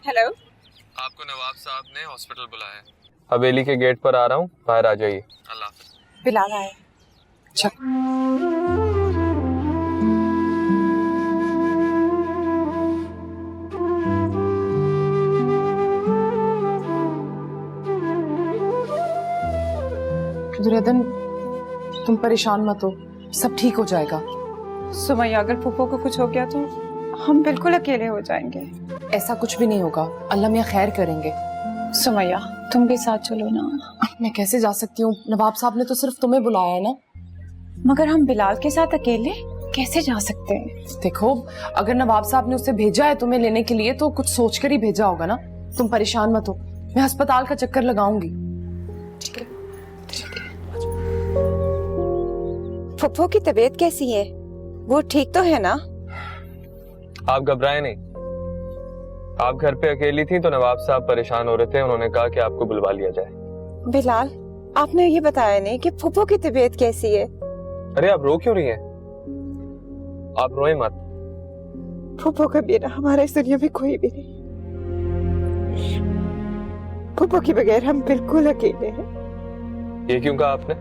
हेलो, आपको नवाब साहब ने हॉस्पिटल बुलाया है। हवेली के गेट पर आ रहा हूँ, बाहर आ जाइए। अल्लाह हाफ़िज़। बिलाल आए। अच्छा। दुर्योधन, तुम परेशान मत हो, सब ठीक हो जाएगा। सुमैया, अगर पुप्पो को कुछ हो गया तो हम बिल्कुल अकेले हो जाएंगे। ऐसा कुछ भी नहीं होगा, अल्लाह मियां खैर करेंगे। सुमैया, तुम भी साथ चलो ना। मैं कैसे जा सकती हूँ? नवाब साहब ने तो सिर्फ तुम्हें बुलाया है ना। मगर हम बिलाल के साथ अकेले कैसे जा सकते हैं? देखो, अगर नवाब साहब ने उसे भेजा है तुम्हें लेने के लिए तो कुछ सोचकर ही भेजा होगा ना। तुम परेशान मत हो, मैं अस्पताल का चक्कर लगाऊंगी। ठीक है, ठीक है। फुफ्फो की तबीयत कैसी है? वो ठीक तो है ना? आप घबराए नहीं। आप घर पे अकेली थी तो नवाब साहब परेशान हो रहे थे, उन्होंने कहा कि आपको बुलवा लिया जाए। बिलाल, आपने ये बताया नहीं कि फुफ्फो की तबीयत कैसी है? अरे आप रो क्यों रही हैं? आप रोए मत। फुफ्फो का बिना हमारे इस दुनिया में कोई भी नहीं। फुफ्फो के बगैर हम बिल्कुल अकेले हैं। ये क्यों कहा आपने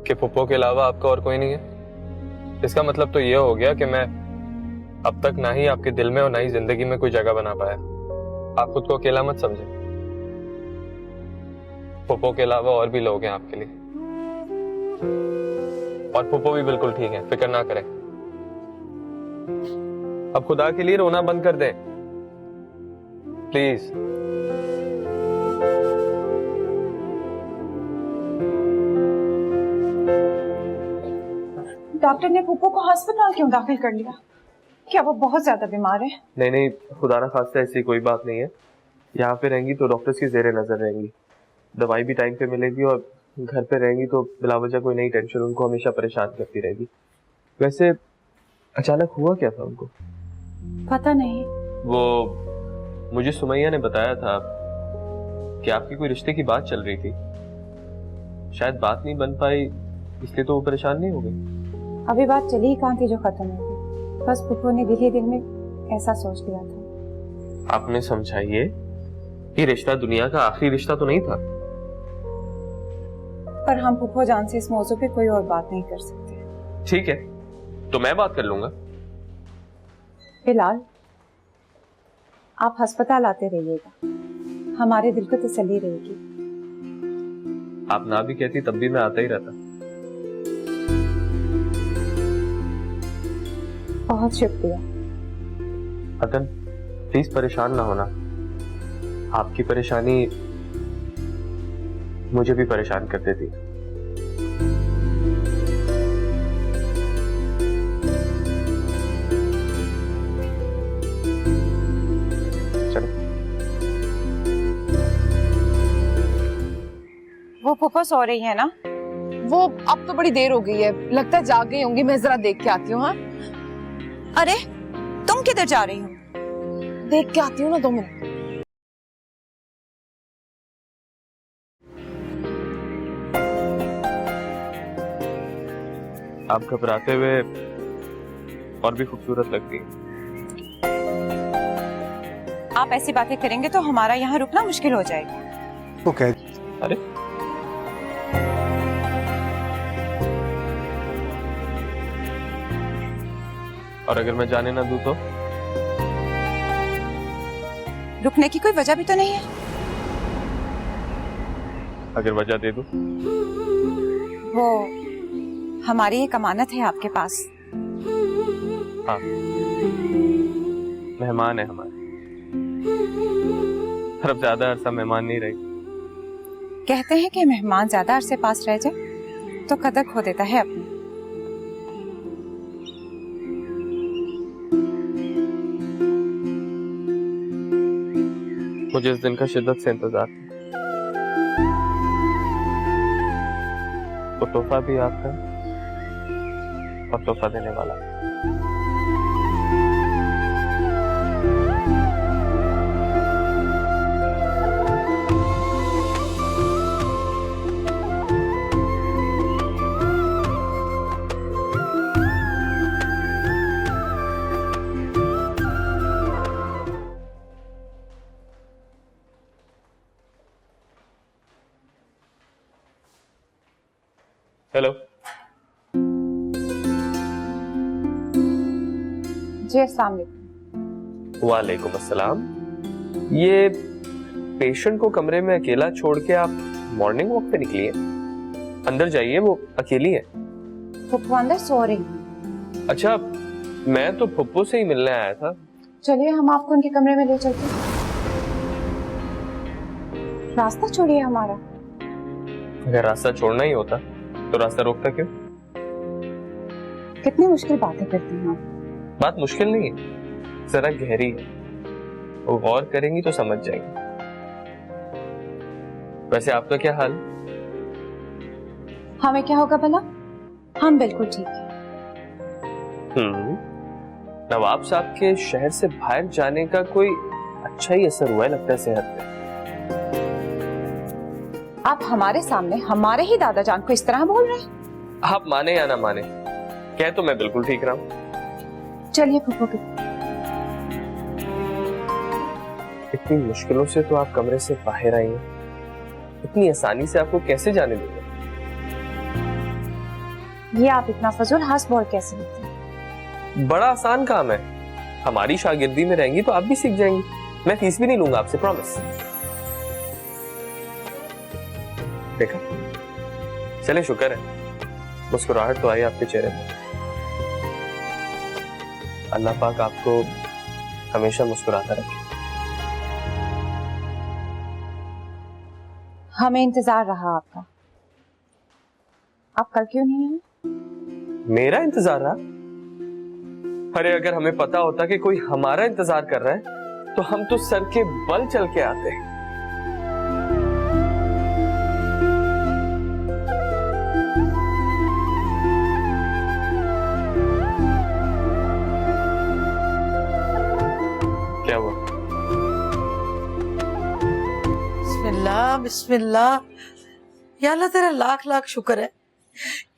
कि फुप्पो के अलावा आपका और कोई नहीं है? इसका मतलब तो ये हो गया कि मैं अब तक ना ही आपके दिल में और ना ही जिंदगी में कोई जगह बना पाया। आप खुद को अकेला मत समझें। फुप्पो के अलावा और भी लोग हैं आपके लिए, और फुप्पो भी बिल्कुल ठीक है, फिक्र ना करें। अब खुदा के लिए रोना बंद कर दें प्लीज। डॉक्टर ने फूफो को अस्पताल क्यों दाखिल कर लिया? क्या वो बहुत ज्यादा बीमार है? नहीं नहीं, खुदा ना खास्ता ऐसी कोई बात नहीं है। यहाँ पे रहेंगी तो डॉक्टर्स की ज़ेरे नजर रहेंगी, दवाई भी टाइम पे मिलेगी, और घर पे रहेंगी तो बिलावजह कोई नई टेंशन उनको हमेशा परेशान करती रहेगी। वैसे अचानक हुआ क्या था उनको? पता नहीं। वो मुझे सुमैया ने बताया था कि आपकी कोई रिश्ते की बात चल रही थी, शायद बात नहीं बन पाई इसलिए तो वो परेशान नहीं हो गई। अभी बात चली ही कहाँ थी जो खत्म हो गई? बस फूफो ने दिल ही दिल में ऐसा सोच लिया था। आपने समझाइए, ये रिश्ता दुनिया का आखिरी रिश्ता तो नहीं था। पर हम फूफो जान से इस मौजू पे कोई और बात नहीं कर सकते। ठीक है, तो मैं बात कर लूंगा। बिलाल, आप अस्पताल आते रहिएगा, हमारे दिल को तसल्ली रहेगी। आप ना भी कहती तब भी मैं आता ही रहता। बहुत शुक्रिया। अतन प्लीज परेशान ना होना, आपकी परेशानी मुझे भी परेशान कर देती। चलो। वो फूफो सो रही है ना? वो अब तो बड़ी देर हो गई है, लगता है जाग गई होंगी। मैं जरा देख के आती हूँ। हाँ, अरे तुम किधर जा रही हो? देख के आती हूँ ना, 2 मिनट। आप घबराते हुए और भी खूबसूरत लगती हैं। आप ऐसी बातें करेंगे तो हमारा यहाँ रुकना मुश्किल हो जाएगा। तो कह अरे और अगर मैं जाने ना दूं तो? रुकने की कोई वजह भी तो नहीं है। अगर वजह दे दूं? वो हमारी एक अमानत है आपके पास। हाँ, मेहमान है हमारे, पर अब ज्यादा अरसा मेहमान नहीं रही। कहते हैं कि मेहमान ज्यादा अरसे पास रह जाए तो कदर खो देता है अपनी। मुझे इस दिन का शिद्दत से इंतजार था। वो तोहफा भी आपका और तोहफा देने वाला। हेलो। जी अस्सलाम वालेकुम। वालेकुम अस्सलाम। ये पेशेंट को कमरे में अकेला छोड़ के आप मॉर्निंग वॉक पे निकली हैं? अंदर जाइए, वो अकेली है। फूफो अंदर सो रही है। अच्छा, मैं तो फुप्पो से ही मिलने आया था। चलिए हम आपको उनके कमरे में ले चलते हैं। रास्ता छोड़िए हमारा। अगर रास्ता छोड़ना ही होता तो रास्ता रोकता क्यों? कितनी मुश्किल बातें करती हैं आप। बात मुश्किल नहीं है, जरा गहरी है, वो गौर करेंगी तो समझ जाएंगी। वैसे आपका क्या हाल? हमें क्या होगा भला? हम बिल्कुल ठीक हैं। नवाब साहब के शहर से बाहर जाने का कोई अच्छा ही असर हुआ है लगता है सेहत पे। आप हमारे सामने हमारे ही दादा जान को इस तरह बोल रहे हैं? आप माने या ना माने, कह तो मैं बिल्कुल ठीक रहा हूँ। चलिए फूफो के। इतनी मुश्किलों से तो आप कमरे से बाहर आई हैं, इतनी आसानी से आपको कैसे जाने देंगे? ये आप इतना फजूल हंस बोल कैसे लेते हैं? बड़ा आसान काम है, हमारी शागिर्दी में रहेंगी तो आप भी सीख जाएंगी। मैं फीस भी नहीं लूंगा आपसे, प्रॉमिस। देखा, चले शुक्र है मुस्कुराहट तो आई आपके चेहरे पर। अल्लाह पाक आपको हमेशा मुस्कुराता रखे। हमें इंतजार रहा आपका, आप कल क्यों नहीं आए? मेरा इंतजार रहा? अरे अगर हमें पता होता कि कोई हमारा इंतजार कर रहा है तो हम तो सर के बल चल के आते। क्या हुआ? बिस्मिल्लाह बिस्मिल्लाह। या अल्लाह तेरा लाख लाख शुक्र है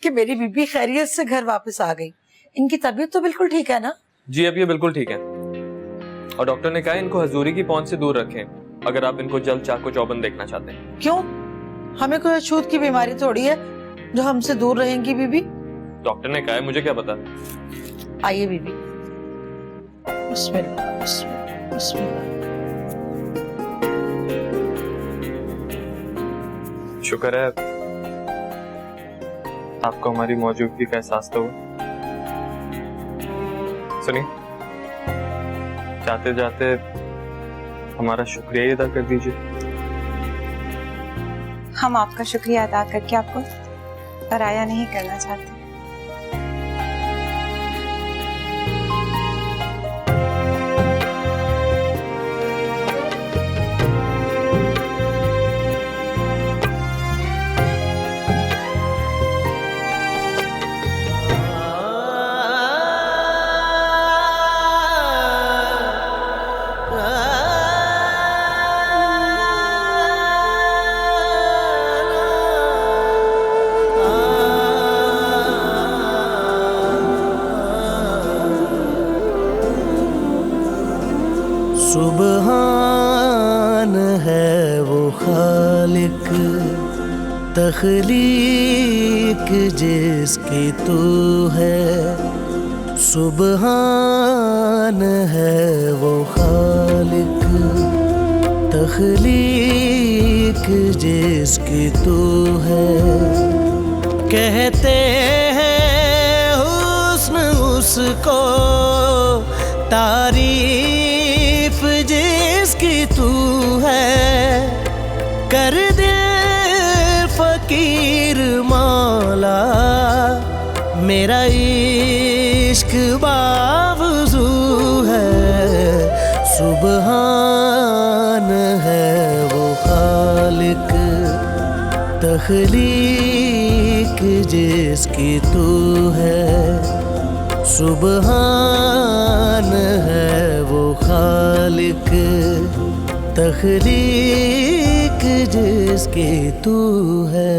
कि मेरी बीबी खैरियत से घर वापस आ गई। इनकी तबीयत तो बिल्कुल ठीक है ना? जी अब ये बिल्कुल ठीक है, और डॉक्टर ने कहा इनको हजूरी की पहुंच से दूर रखें अगर आप इनको जल्द चाको चौबंद देखना चाहते हैं। क्यों? हमें कोई अछूत की बीमारी थोड़ी है जो हमसे दूर रहेंगी बीबी। डॉक्टर ने कहा है, मुझे क्या पता। आइए बीबी। बिस्मिल्लाह बिस्मिल्लाह बिस्मिल्लाह। शुक्र है आपको हमारी मौजूदगी का एहसास तो हुआ। सुनिए, जाते जाते हमारा शुक्रिया ही अदा कर दीजिए। हम आपका शुक्रिया अदा करके आपको पराया नहीं करना चाहते। सुबहान है वो खालिक तख्लीक जिसकी तू है। सुबहान है वो खालिक तख्लीक जिसकी तू है। कहते हैं हुस्न उसको तारीफ जिसकी तू है। कर दे फकीर मौला मेरा इश्क बावजू है। सुबहान है वो खालिक तख्लीक जिसकी तू है। सुबहान है वो खालिक तख्लीक जिसकी तू है।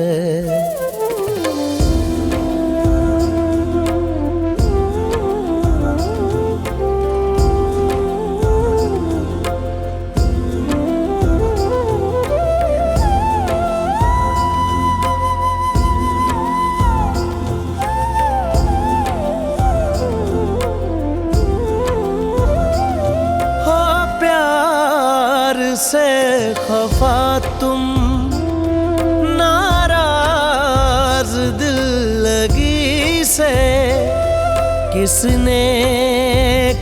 से खफा तुम नाराज दिल लगी से किसने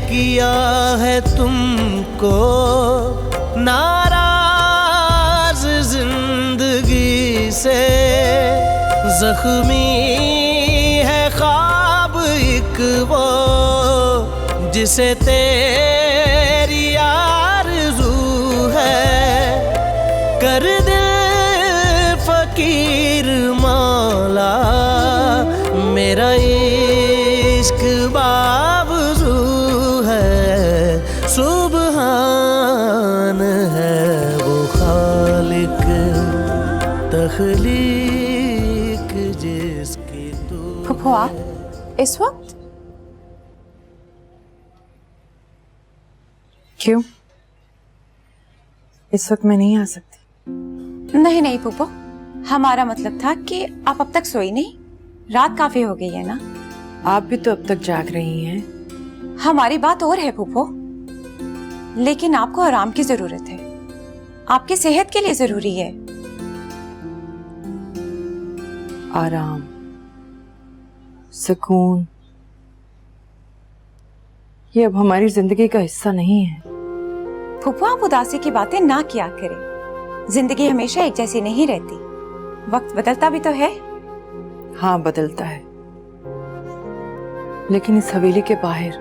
किया है तुमको नाराज जिंदगी से। जख्मी है ख्वाब एक वो जिसे तेरी कर दे फकीर मौला मेरा तख्लीक जिसकी तू फुफो आप इस वक्त? क्यों? इस वक्त मैं नहीं आ सकती। नहीं नहीं फुफो, हमारा मतलब था कि आप अब तक सोई नहीं, रात काफी हो गई है ना। आप भी तो अब तक जाग रही हैं। हमारी बात और है फुफो, लेकिन आपको आराम की जरूरत है, आपकी सेहत के लिए जरूरी है। आराम, सुकून, ये अब हमारी जिंदगी का हिस्सा नहीं है। फुफो आप उदासी की बातें ना किया करें, जिंदगी हमेशा एक जैसी नहीं रहती, वक्त बदलता भी तो है। हाँ बदलता है, लेकिन इस हवेली के बाहर,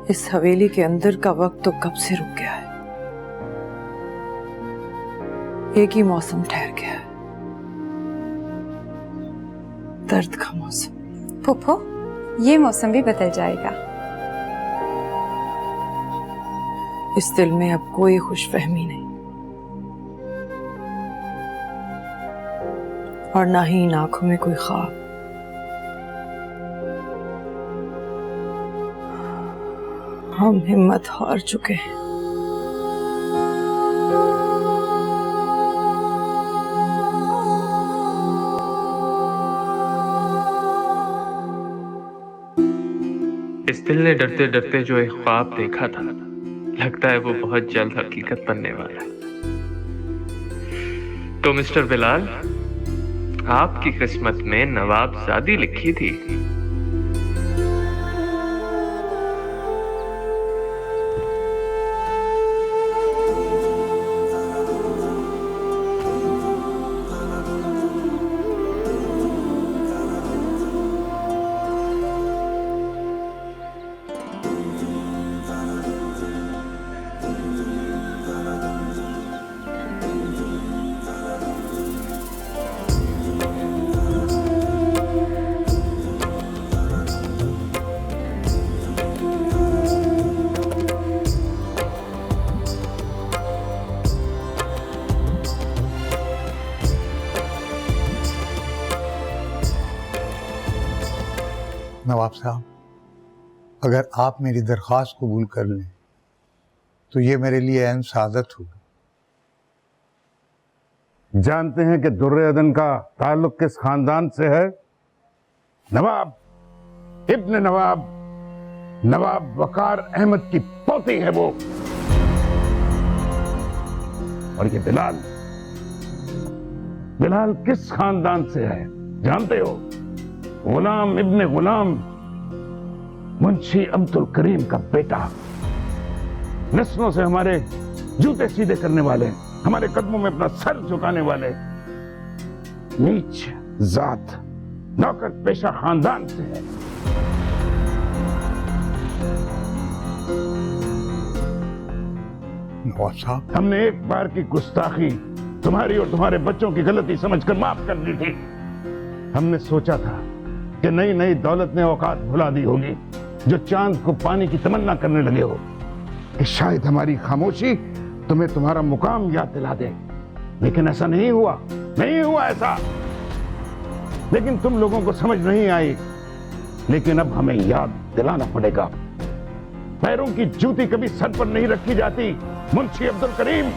इस हवेली के अंदर का वक्त तो कब से रुक गया है। एक ही मौसम ठहर गया है, दर्द का मौसम। फुफो ये मौसम भी बदल जाएगा। इस दिल में अब कोई खुशफहमी नहीं, और ना ही इन आंखों में कोई ख्वाब। हम हिम्मत हार चुके हैं। इस दिल ने डरते डरते जो एक ख्वाब देखा था, लगता है वो बहुत जल्द हकीकत बनने वाला है। तो मिस्टर बिलाल, आपकी किस्मत में नवाबजादी लिखी थी। नवाब साहब, अगर आप मेरी दरख्वास्त कबूल कर लें तो ये मेरे लिए अहम सादत होगी। जानते हैं कि दुर्रे अदन का ताल्लुक किस खानदान से है? नवाब इब्न नवाब, नवाब वकार अहमद की पोती है वो। और ये बिलाल, बिलाल किस खानदान से है जानते हो? गुलाम इब्न गुलाम, मुंशी अब्दुल करीम का बेटा। नस्लों से हमारे जूते सीधे करने वाले, हमारे कदमों में अपना सर झुकाने वाले नीच जात नौकर पेशा खानदान से है। नवाब साहब, हमने एक बार की गुस्ताखी तुम्हारी और तुम्हारे बच्चों की गलती समझकर माफ कर दी थी। हमने सोचा था कि नई नई दौलत ने औकात भुला दी होगी, जो चांद को पानी की तमन्ना करने लगे हो, कि शायद हमारी खामोशी तुम्हें तुम्हारा मुकाम याद दिला दे। लेकिन ऐसा नहीं हुआ, नहीं हुआ ऐसा। लेकिन तुम लोगों को समझ नहीं आई। लेकिन अब हमें याद दिलाना पड़ेगा, पैरों की जूती कभी सर पर नहीं रखी जाती। मुंशी अब्दुल करीम,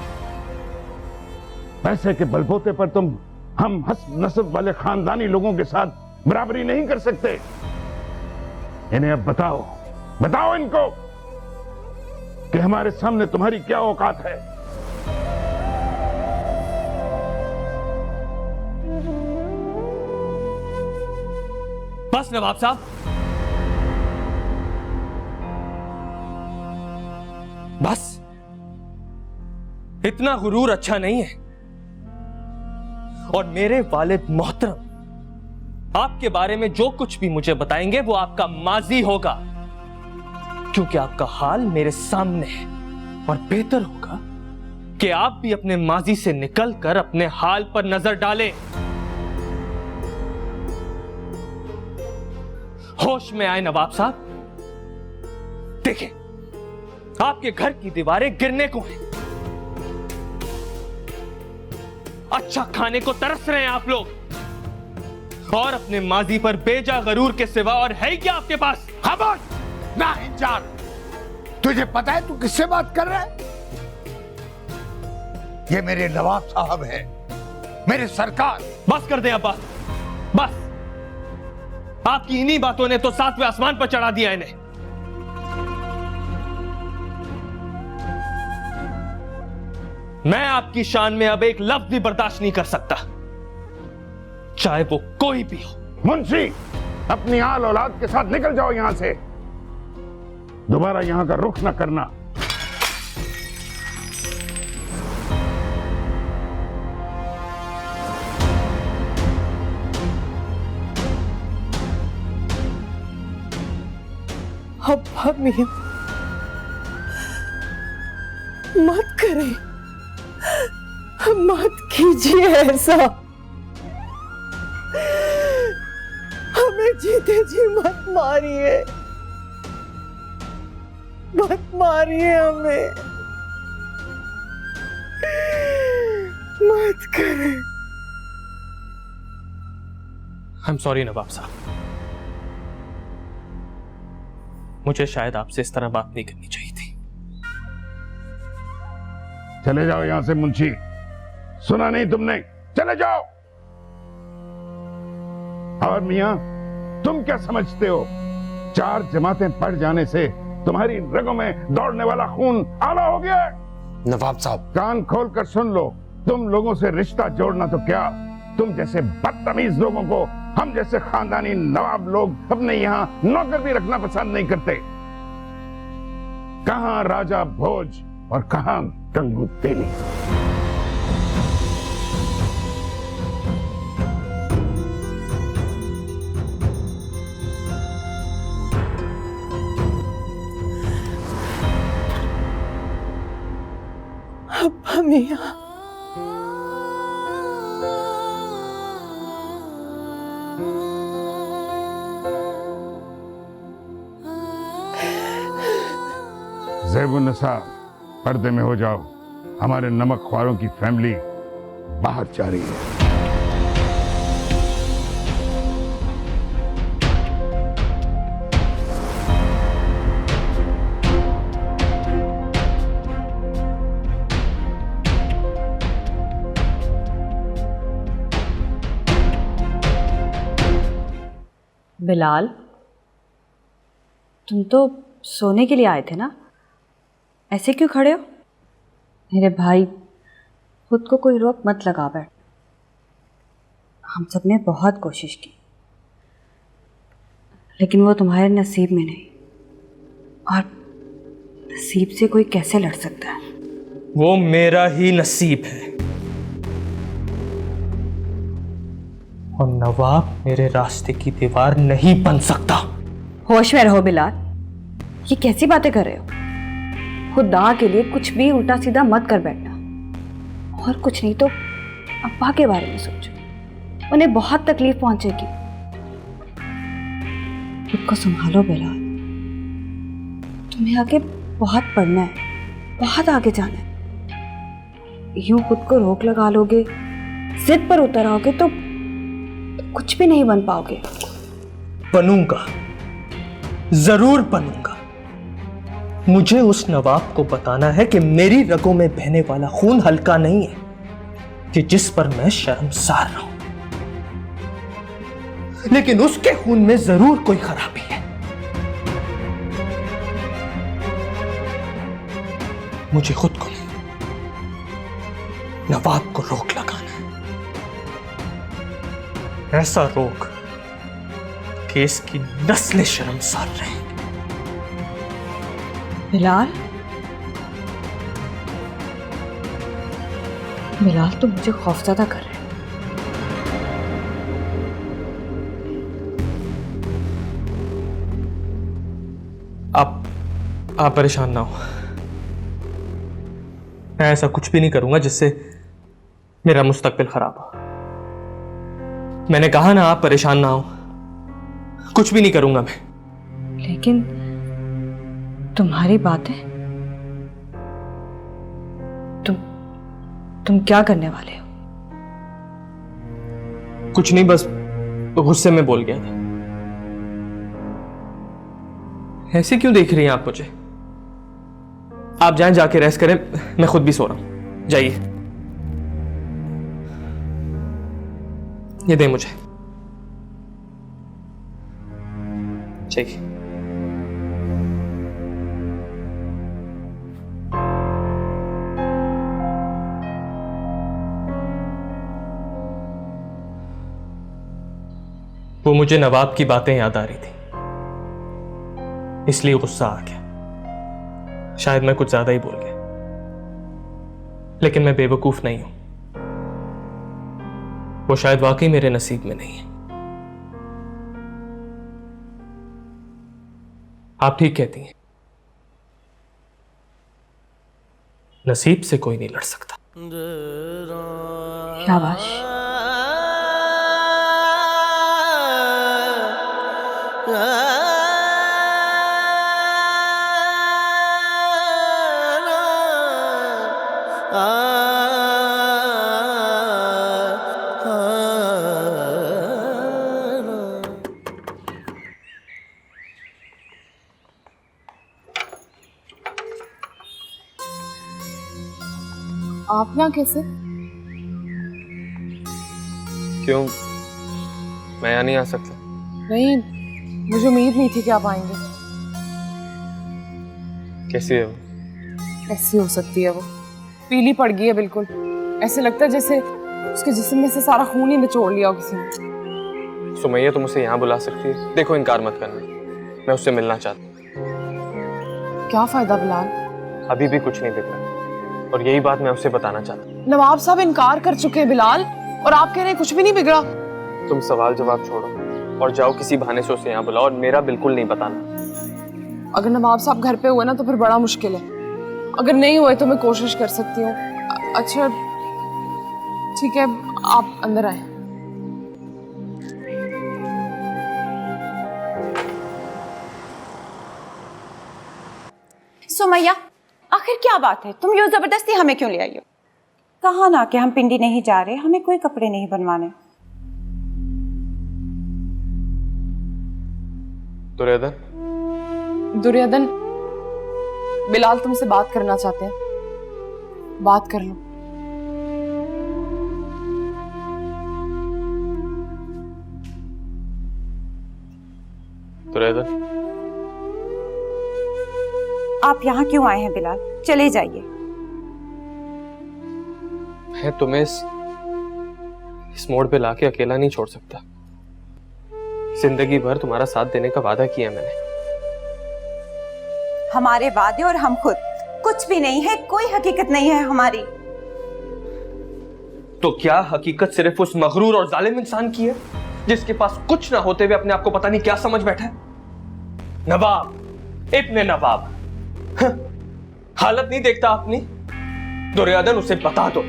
पैसे के बलबूते पर तुम हम हस्ब नस्ब वाले खानदानी लोगों के साथ बराबरी नहीं कर सकते। इन्हें अब बताओ, बताओ इनको कि हमारे सामने तुम्हारी क्या औकात है। बस नवाब साहब, बस इतना गुरूर अच्छा नहीं है। और मेरे वालिद मोहतरम आपके बारे में जो कुछ भी मुझे बताएंगे वो आपका माजी होगा, क्योंकि आपका हाल मेरे सामने है। और बेहतर होगा कि आप भी अपने माजी से निकलकर अपने हाल पर नजर डालें। होश में आए नवाब साहब, देखें आपके घर की दीवारें गिरने को हैं। अच्छा खाने को तरस रहे हैं आप लोग, और अपने माजी पर बेजा गरूर के सिवा और है ही क्या आपके पास? खामोश ना इंसान, तुझे पता है तू किससे बात कर रहा है? ये मेरे नवाब साहब हैं, मेरे सरकार। बस कर दे अब्बा, बस। आपकी इन्हीं बातों ने तो 7वें आसमान पर चढ़ा दिया इन्हें। मैं आपकी शान में अब एक लफ्ज भी बर्दाश्त नहीं कर सकता, चाहे वो कोई भी हो। मुंशी, अपनी आल औलाद के साथ निकल जाओ यहां से, दोबारा यहां का रुख न करना। अब्बा मियां, मत करें, मत कीजिए ऐसा, हमें जीते जी मत मारिए, मत मारिए हमें, मत करें। आई एम सॉरी नवाब साहब, मुझे शायद आपसे इस तरह बात नहीं करनी चाहिए थी। चले जाओ यहां से मुंशी, सुना नहीं तुमने? चले जाओ। और मियां, तुम क्या समझते हो 4 जमातें पढ़ जाने से तुम्हारी रगों में दौड़ने वाला खून आला हो गया है? नवाब साहब, कान खोल कर सुन लो, तुम लोगों से रिश्ता जोड़ना तो क्या, तुम जैसे बदतमीज लोगों को हम जैसे खानदानी नवाब लोग अपने यहां नौकर भी रखना पसंद नहीं करते। कहां राजा भोज और कहां गंगू तेली। अब्बा मियां, ज़ैबुन्निसा, पर्दे में हो जाओ, हमारे नमक ख्वारों की फैमिली बाहर जा रही है। बिलाल, तुम तो सोने के लिए आए थे ना, ऐसे क्यों खड़े हो? मेरे भाई, खुद को कोई रोक मत लगा बैठ। हम सब ने बहुत कोशिश की, लेकिन वो तुम्हारे नसीब में नहीं, और नसीब से कोई कैसे लड़ सकता है? वो मेरा ही नसीब है, और नवाब मेरे रास्ते की दीवार नहीं बन सकता। होश में रहो बिलाल, ये कैसी बातें कर रहे हो? खुदा के लिए कुछ भी उल्टा सीधा मत कर बैठना, और कुछ नहीं तो अब्बा के बारे में सोचो, उन्हें बहुत तकलीफ पहुंचेगी। खुद को संभालो बिलाल, तुम्हें आगे बहुत पढ़ना है, बहुत आगे जाना है। यूं खुद को रोक लगा लोगे, जिद पर उतर आओगे तो कुछ भी नहीं बन पाओगे। बनूंगा, जरूर बनूंगा। मुझे उस नवाब को बताना है कि मेरी रगों में बहने वाला खून हल्का नहीं है, कि जिस पर मैं शर्मसार रहूं, लेकिन उसके खून में जरूर कोई खराबी है। मुझे खुद को नहीं, नवाब को रोक लगाना है, ऐसा रोक कि इसकी नस्लें शर्मसार रहें। बिलाल, बिलाल तो मुझे खौफज़दा कर रहे हैं। आप परेशान ना हो, मैं ऐसा कुछ भी नहीं करूंगा जिससे मेरा मुस्तकबिल खराब हो। मैंने कहा ना, आप परेशान ना हो, कुछ भी नहीं करूंगा मैं। लेकिन तुम्हारी बातें, तुम क्या करने वाले हो? कुछ नहीं, बस गुस्से में बोल गया था। ऐसे क्यों देख रही हैं आप मुझे? आप जाएं, जाके रेस्ट करें, मैं खुद भी सो रहा हूं। जाइए, ये दे मुझे। चाहिए। वो मुझे नवाब की बातें याद आ रही थी, इसलिए गुस्सा आ गया। शायद मैं कुछ ज्यादा ही बोल गया, लेकिन मैं बेवकूफ नहीं हूं। वो शायद वाकई मेरे नसीब में नहीं है। आप ठीक कहती हैं, नसीब से कोई नहीं लड़ सकता। शाबाश। आप यहाँ कैसे? क्यों, मैं यहाँ नहीं आ सकता? नहीं, मुझे उम्मीद नहीं थी कि आप आएंगे। कैसी है वो? कैसी हो सकती है वो? पीली पड़ गई है बिल्कुल। ऐसे लगता है जैसे उसके जिस्म में से सारा खून ही निचोड़ लिया हो किसी ने। सुमैया, तुम उसे यहाँ बुला सकती है? देखो, इनकार मत करना, मैं उससे मिलना चाहता हूँ। क्या फायदा बिलाल? अभी भी कुछ नहीं बिगड़ा, और यही बात मैं उसे बताना चाहता हूँ। नवाब साहब इनकार कर चुके हैं बिलाल, और आप कह रहे हैं कुछ भी नहीं बिगड़ा। तुम सवाल जवाब छोड़ो और जाओ, किसी बहाने से उसे यहाँ बुलाओ, और मेरा बिल्कुल नहीं बताना। अगर नवाब साहब घर पे हुए ना तो फिर बड़ा मुश्किल है। अगर नहीं हुए तो मैं कोशिश कर सकती हूँ। अच्छा ठीक है, आप अंदर आए। सुमैया, आखिर क्या बात है? तुम यूं जबरदस्ती हमें क्यों ले आई हो? कहा ना कि हम पिंडी नहीं जा रहे, हमें कोई कपड़े नहीं बनवाने। दुर्योधन, बिलाल तुमसे बात करना चाहते हैं, बात कर लो। दुर्योधन, आप यहाँ क्यों आए हैं बिलाल? चले जाइए। मैं तुम्हें इस मोड़ पे लाके अकेला नहीं छोड़ सकता। जिंदगी भर तुम्हारा साथ देने का वादा किया मैंने। हमारे वादे और हम खुद कुछ भी नहीं है, कोई हकीकत नहीं है हमारी। तो क्या हकीकत सिर्फ उस मगरूर और जालिम इंसान की है, जिसके पास कुछ ना होते हुए अपने आप को पता नहीं क्या समझ बैठा है? नवाब, इब्ने नवाब। हालत नहीं देखता अपनी? दुर्योधन, उसे बता दो,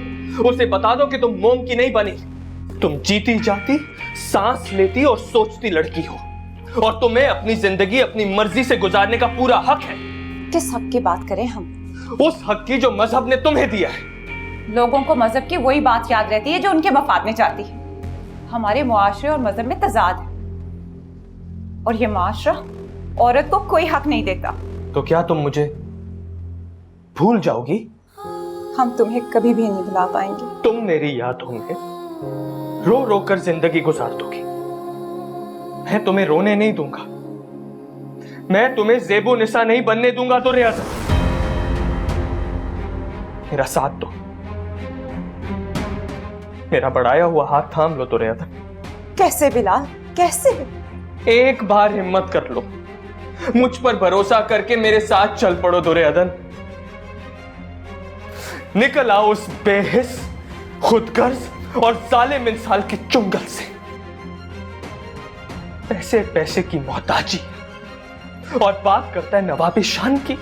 उसे बता दो कि तुम मोम की नहीं बनी। तुम जीती जाती, सांस लेती और सोचती लड़की हो, और तुम्हें अपनी जिंदगी अपनी मर्जी से गुजारने का पूरा हक है। किस हक की बात करें हम? उस हक की जो मजहब ने तुम्हें दिया है। लोगों को मजहब की वही बात याद रहती है जो उनके मफाद में जाती है। हमारे मुआशरे और मजहब में तजाद है, और ये मुआशरा औरत को कोई हक नहीं देता। तो क्या तुम मुझे भूल जाओगी? हम तुम्हें कभी भी नहीं भुला पाएंगे। तुम मेरी यादों में रो रो कर जिंदगी गुजार दोगी। मैं तुम्हें रोने नहीं दूंगा, मैं तुम्हें ज़ेबो निसा नहीं बनने दूंगा। तो रियाज़, मेरा साथ दो, मेरा बढ़ाया हुआ हाथ थाम लो। तो रियाज़, कैसे बिलाल, कैसे? एक बार हिम्मत कर लो, मुझ पर भरोसा करके मेरे साथ चल पड़ो। दुर्योधन, निकल आओ उस बेहिस, खुदगर्ज और जालिम इंसान के चुंगल से। पैसे पैसे की मोहताजी, और बात करता है नवाबी शान की।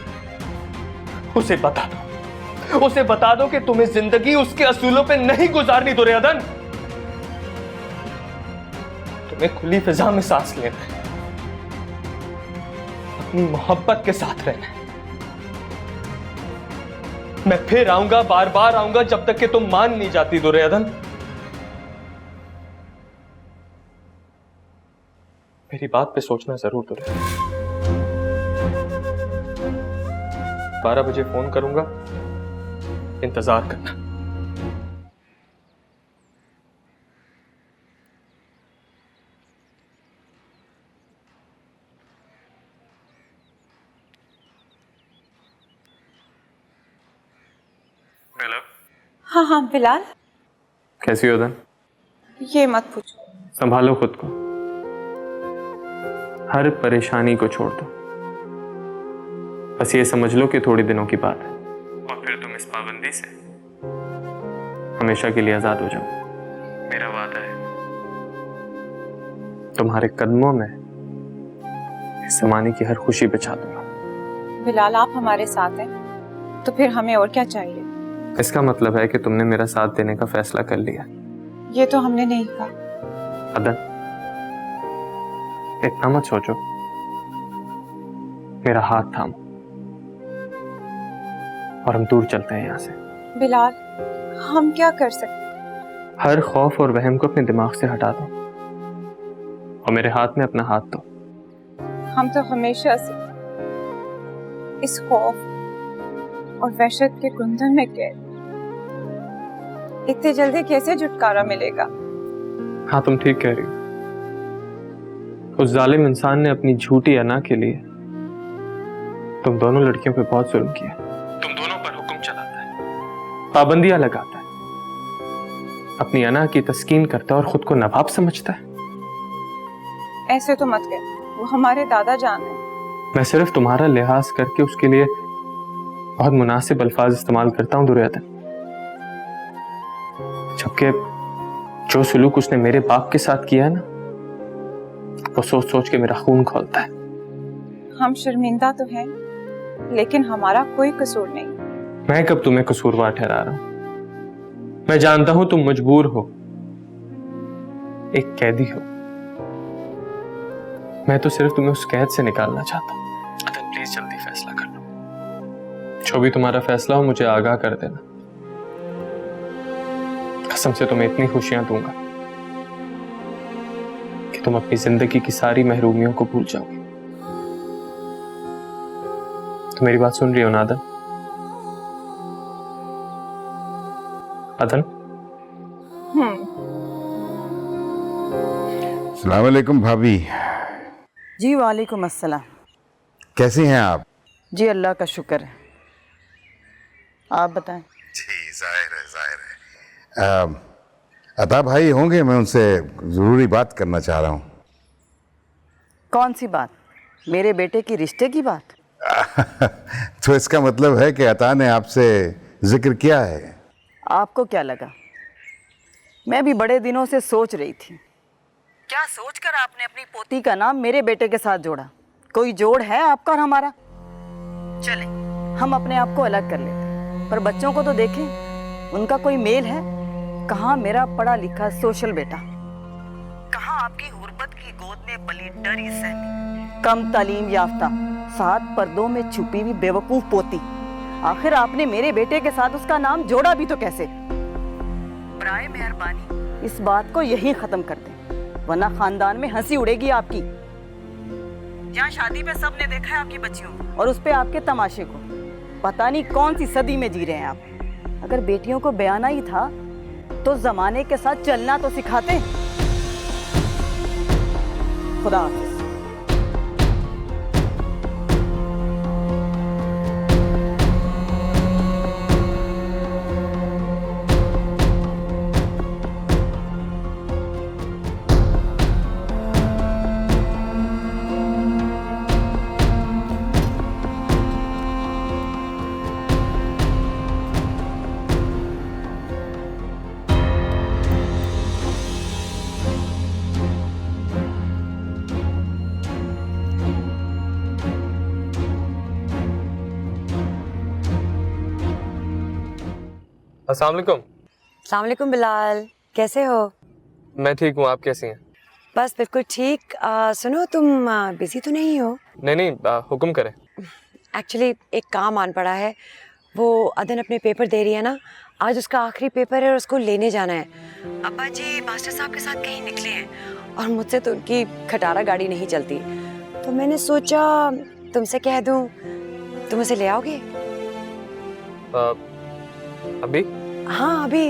उसे बता दो, उसे बता दो कि तुम्हें जिंदगी उसके असूलों पे नहीं गुजारनी। दुर्योधन, तुम्हें खुली फिजा में सांस लेना है, अपनी मोहब्बत के साथ रहना है। मैं फिर आऊंगा, बार बार आऊंगा, जब तक कि तुम मान नहीं जाती। दुर्योधन, किसी बात पे सोचना जरूर तो रहे। 12 बजे फोन करूंगा, इंतजार करना। हेलो। हाँ हाँ बिलाल, कैसी हो धन? ये मत पूछो। संभालो खुद को, हर परेशानी को छोड़ दो। बस ये समझ लो कि थोड़ी दिनों की बात है और फिर तुम इस पाबंदी से हमेशा के लिए आजाद हो जाओ। मेरा वादा है तुम्हारे कदमों में इस जमाने की हर खुशी बचा दूंगा। बिलाल, आप हमारे साथ हैं तो फिर हमें और क्या चाहिए? इसका मतलब है कि तुमने मेरा साथ देने का फैसला कर लिया। ये तो हमने नहीं कहा। अदन, इतना मत सोचो, मेरा हाथ थामो और हम दूर चलते हैं यहाँ से। बिलाल, हम क्या कर सकते? हर खौफ और वहम को अपने दिमाग से हटा दो और मेरे हाथ में अपना हाथ दो। हम तो हमेशा से इस खौफ और वहशत के कुंदन में कैद। इतने जल्दी कैसे छुटकारा मिलेगा? हाँ, तुम ठीक कह रही हो। उस जालिम इंसान ने अपनी झूठी अना के लिए तुम दोनों लड़कियों पे बहुत जुल्म किया। तुम दोनों पर हुक्म चलाता है, पाबंदियां लगाता है, अपनी अना की तस्कीन करता है और खुद को नवाब समझता है। ऐसे तो मत कह, वो हमारे दादा जान है। मैं सिर्फ तुम्हारा लिहाज करके उसके लिए बहुत मुनासिब अल्फाज इस्तेमाल करता हूं दुर्योधन, जबकि जो सलूक उसने मेरे बाप के साथ किया है ना, वो सोच सोच के मेरा खून खौलता है। हम शर्मिंदा तो हैं, लेकिन हमारा कोई कसूर नहीं। मैं कब तुम्हें कसूरवार ठहरा रहा हूं? मैं जानता हूं तुम मजबूर हो, एक कैदी हो। मैं तो सिर्फ तुम्हें उस कैद से निकालना चाहता हूं। अतन, प्लीज जल्दी फैसला कर लो। जो भी तुम्हारा फैसला हो मुझे आगाह कर देना। कसम से तुम्हें इतनी खुशियां दूंगा कि तुम अपनी जिंदगी की सारी महरूमियों को भूल जाओगे। तो मेरी बात सुन रही हो ना अदन? अदन? अस्सलाम वालेकुम भाभी। जी वालेकुम अस्सलाम। कैसी हैं आप? जी अल्लाह का शुक्र है, आप बताएं। जी जाहिर है। अता भाई होंगे, मैं उनसे ज़रूरी बात करना चाह रहा हूँ। कौन सी बात? मेरे बेटे की रिश्ते की बात? तो इसका मतलब है कि अता ने आपसे जिक्र किया है? आपको क्या लगा? मैं भी बड़े दिनों से सोच रही थी। क्या सोचकर आपने अपनी पोती का नाम मेरे बेटे के साथ जोड़ा? कोई जोड़ है आपका और हमारा? चले हम अपने आप को अलग कर लेते, पर बच्चों को तो देखें, उनका कोई मेल है? कहाँ मेरा पढ़ा लिखा सोशल बेटा, कहाँ आपकी गुर्बत की गोद में पली डरी सहमी कम तालीम याफ्ता 7 पर्दों में छुपी हुई बेवकूफ पोती? आखिर आपने मेरे बेटे के साथ उसका नाम जोड़ा भी तो कैसे? बराए मेहरबानी इस बात को यहीं खत्म कर दें, वरना खानदान में हंसी उड़ेगी आपकी। यहाँ शादी पे सबने देखा है आपकी बच्चियों को और उस पे आपके तमाशे को। पता नहीं कौन सी सदी में जी रहे हैं आप। अगर बेटियों को बयाना ही था तो जमाने के साथ चलना तो सिखाते। खुदा हाफिज। अस्सलाम वालेकुम। अस्सलाम वालेकुम बिलाल, कैसे हो? मैं ठीक हूँ, आप कैसी हैं? बस बिल्कुल ठीक। सुनो, तुम बिजी तो नहीं हो? नहीं, हुक्म करें। एक्चुअली एक काम आन पड़ा है। वो अदन अपने पेपर दे रही है ना, आज उसका आखिरी पेपर है और उसको लेने जाना है। अब्बा जी मास्टर साहब के साथ कहीं निकले हैं और मुझसे तो उनकी खटारा गाड़ी नहीं चलती, तो मैंने सोचा तुमसे कह दूं, तुम उसे ले आओगे? अभी? हाँ अभी।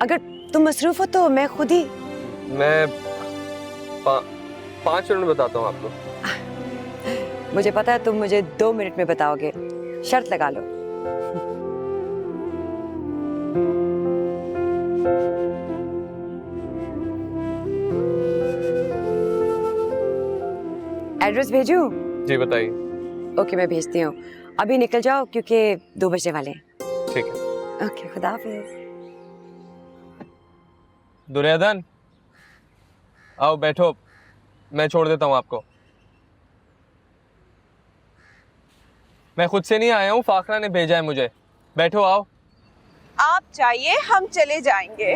अगर तुम मसरूफ हो तो मैं खुद ही। मैं 5 मिनट में बताता हूँ आपको। मुझे पता है तुम मुझे 2 मिनट में बताओगे, शर्त लगा लो। एड्रेस भेजूं? जी बताइए। ओके मैं भेजती हूँ, अभी निकल जाओ क्योंकि 2 बजने वाले हैं। ठीक है। ओके खुदा हाफिज। दुर्योधन, आओ बैठो, मैं छोड़ देता हूँ आपको। मैं खुद से नहीं आया हूँ, फाखरा ने भेजा है मुझे। बैठो, आओ। आप जाइए, हम चले जाएंगे।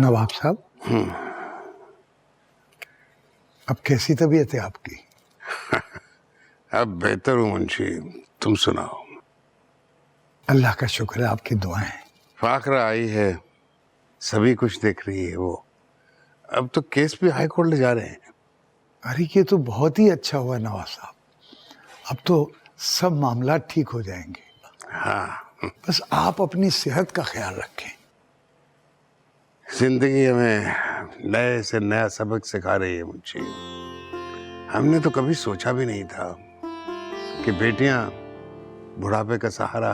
नवाब साहब, अब कैसी तबीयत है आपकी? अब बेहतर हूँ मुंशी, तुम सुनाओ। अल्लाह का शुक्र है, आपकी दुआएं। फाखरा आई है, सभी कुछ देख रही है वो। अब तो केस भी हाई कोर्ट ले जा रहे हैं। अरे ये तो बहुत ही अच्छा हुआ नवाब साहब, अब तो सब मामला ठीक हो जाएंगे। हाँ, बस आप अपनी सेहत का ख्याल रखें। जिंदगी हमें नए से नया सबक सिखा रही है मुंशी। हमने तो कभी सोचा भी नहीं था कि बेटियां बुढ़ापे का सहारा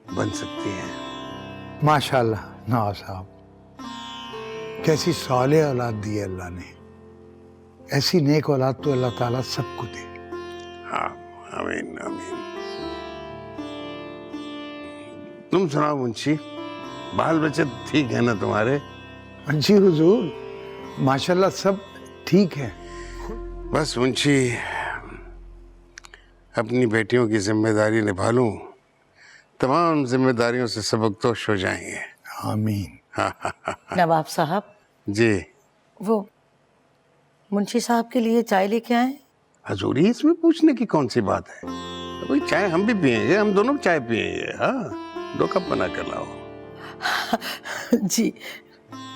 बन सकती हैं। माशाल्लाह नवाब साहब, कैसी साले औलाद दी है अल्लाह ने। ऐसी नेक औलाद तो अल्लाह ताला सबको दे। हाँ, आमीन आमीन। तुम सुनाओ मुंशी, बाल बच्चे ठीक है ना तुम्हारे? जी हुजूर, माशाल्लाह सब ठीक है। बस मुंशी, अपनी बेटियों की जिम्मेदारी निभा लूं, तमाम जिम्मेदारियों से सबकदोश हो जाएंगे। आमीन। नवाब साहब जी। वो मुंशी साहब के लिए चाय लेके आए? हजूरी, इसमें पूछने की कौन सी बात है? कोई चाय हम भी पियेंगे, हम दोनों चाय पियेंगे। हाँ, 2 कप बना कर लाओ। जी।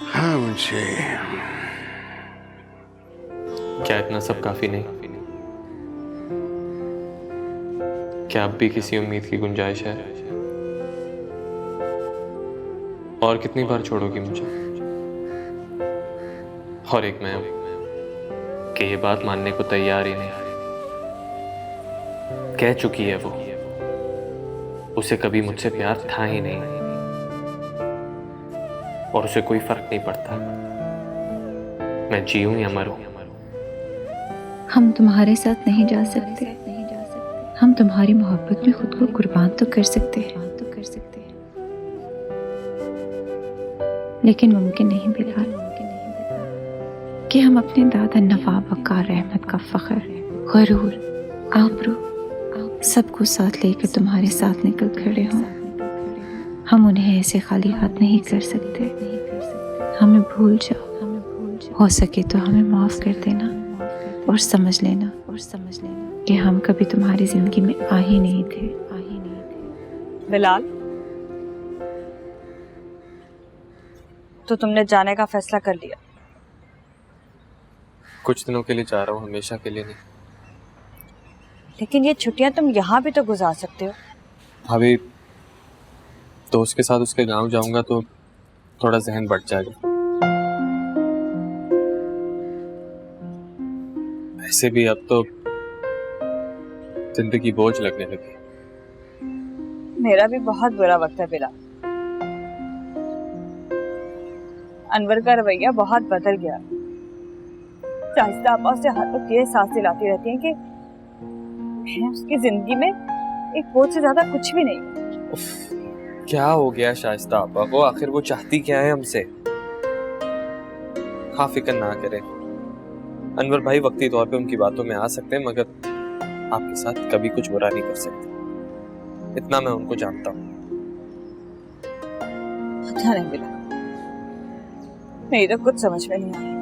हाँ मुंशी। क्या इतना सब काफी नहीं? क्या अब भी किसी उम्मीद की गुंजाइश है? और कितनी बार छोड़ोगी मुझे? और एक मैं कि ये बात मानने को तैयार ही नहीं। कह चुकी है वो, उसे कभी मुझसे प्यार था ही नहीं और उसे कोई फर्क नहीं पड़ता मैं जीऊं या मरूं। हम तुम्हारे साथ नहीं जा सकते, हम तुम्हारी मोहब्बत में खुद को कुर्बान तो कर सकते हैं, लेकिन मुमकिन नहीं बिलाल कि हम अपने दादा नवाब वक़ार अहमद का फख्र, गरूर, आबरू सबको साथ लेकर तुम्हारे साथ निकल खड़े हों। हम उन्हें ऐसे खाली हाथ नहीं कर सकते। हमें भूल जाओ, हो सके तो हमें माफ कर देना और समझ लेना कि हम कभी तुम्हारी जिंदगी में आ ही नहीं थे। बिलाल, तो तुमने जाने का फैसला कर लिया? कुछ दिनों के लिए जा रहा हूँ, हमेशा के लिए नहीं। लेकिन ये छुट्टियां तुम यहाँ भी तो गुजार सकते हो। भाभी, दोस्त के साथ उसके गांव जाऊंगा तो थोड़ा जहन बढ़ जाएगा। वैसे भी अब तो जिंदगी बोझ लगने लगी। मेरा भी बहुत बुरा वक्त है बिलाल। अनवर का रवैया बहुत बदल गया। शाइस्ता आपा उसे हर वक्त ये एहसास दिलाती रहती हैं कि मैं उसकी जिंदगी में एक बोझ से ज्यादा कुछ भी नहीं। क्या हो गया शाइस्ता आपा को? आखिर वो चाहती क्या है हमसे? हाँ, फिक्र ना करें। अनवर भाई वक्ती तौर पे उनकी बातों में आ सकते हैं, मगर आपके साथ कभी कुछ बुरा नहीं कर सकते। इतना मैं उनको जानता हूँ। पता नहीं बिलाल, मेरी तो कुछ समझ में नहीं आ रहा।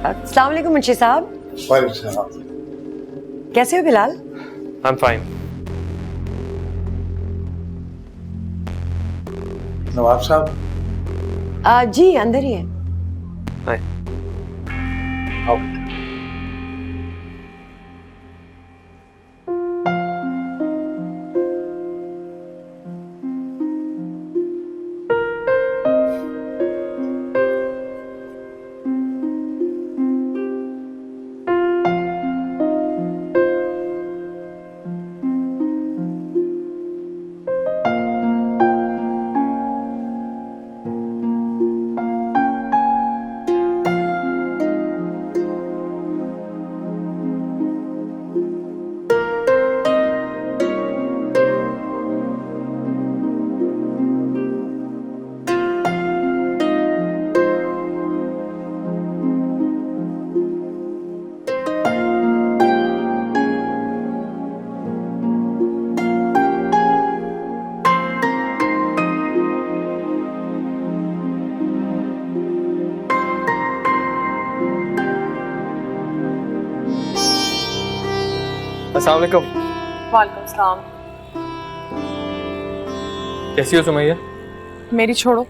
अस्सलाम वालेकुम मुंशी साहब। कैसे हो बिलाल? I am fine. नवाब साहब जी अंदर ही है। हाय। आओ। अस्सलाम वालेकुम। वालेकुम सलाम। कैसी हो सुमैया? मेरी छोड़ो,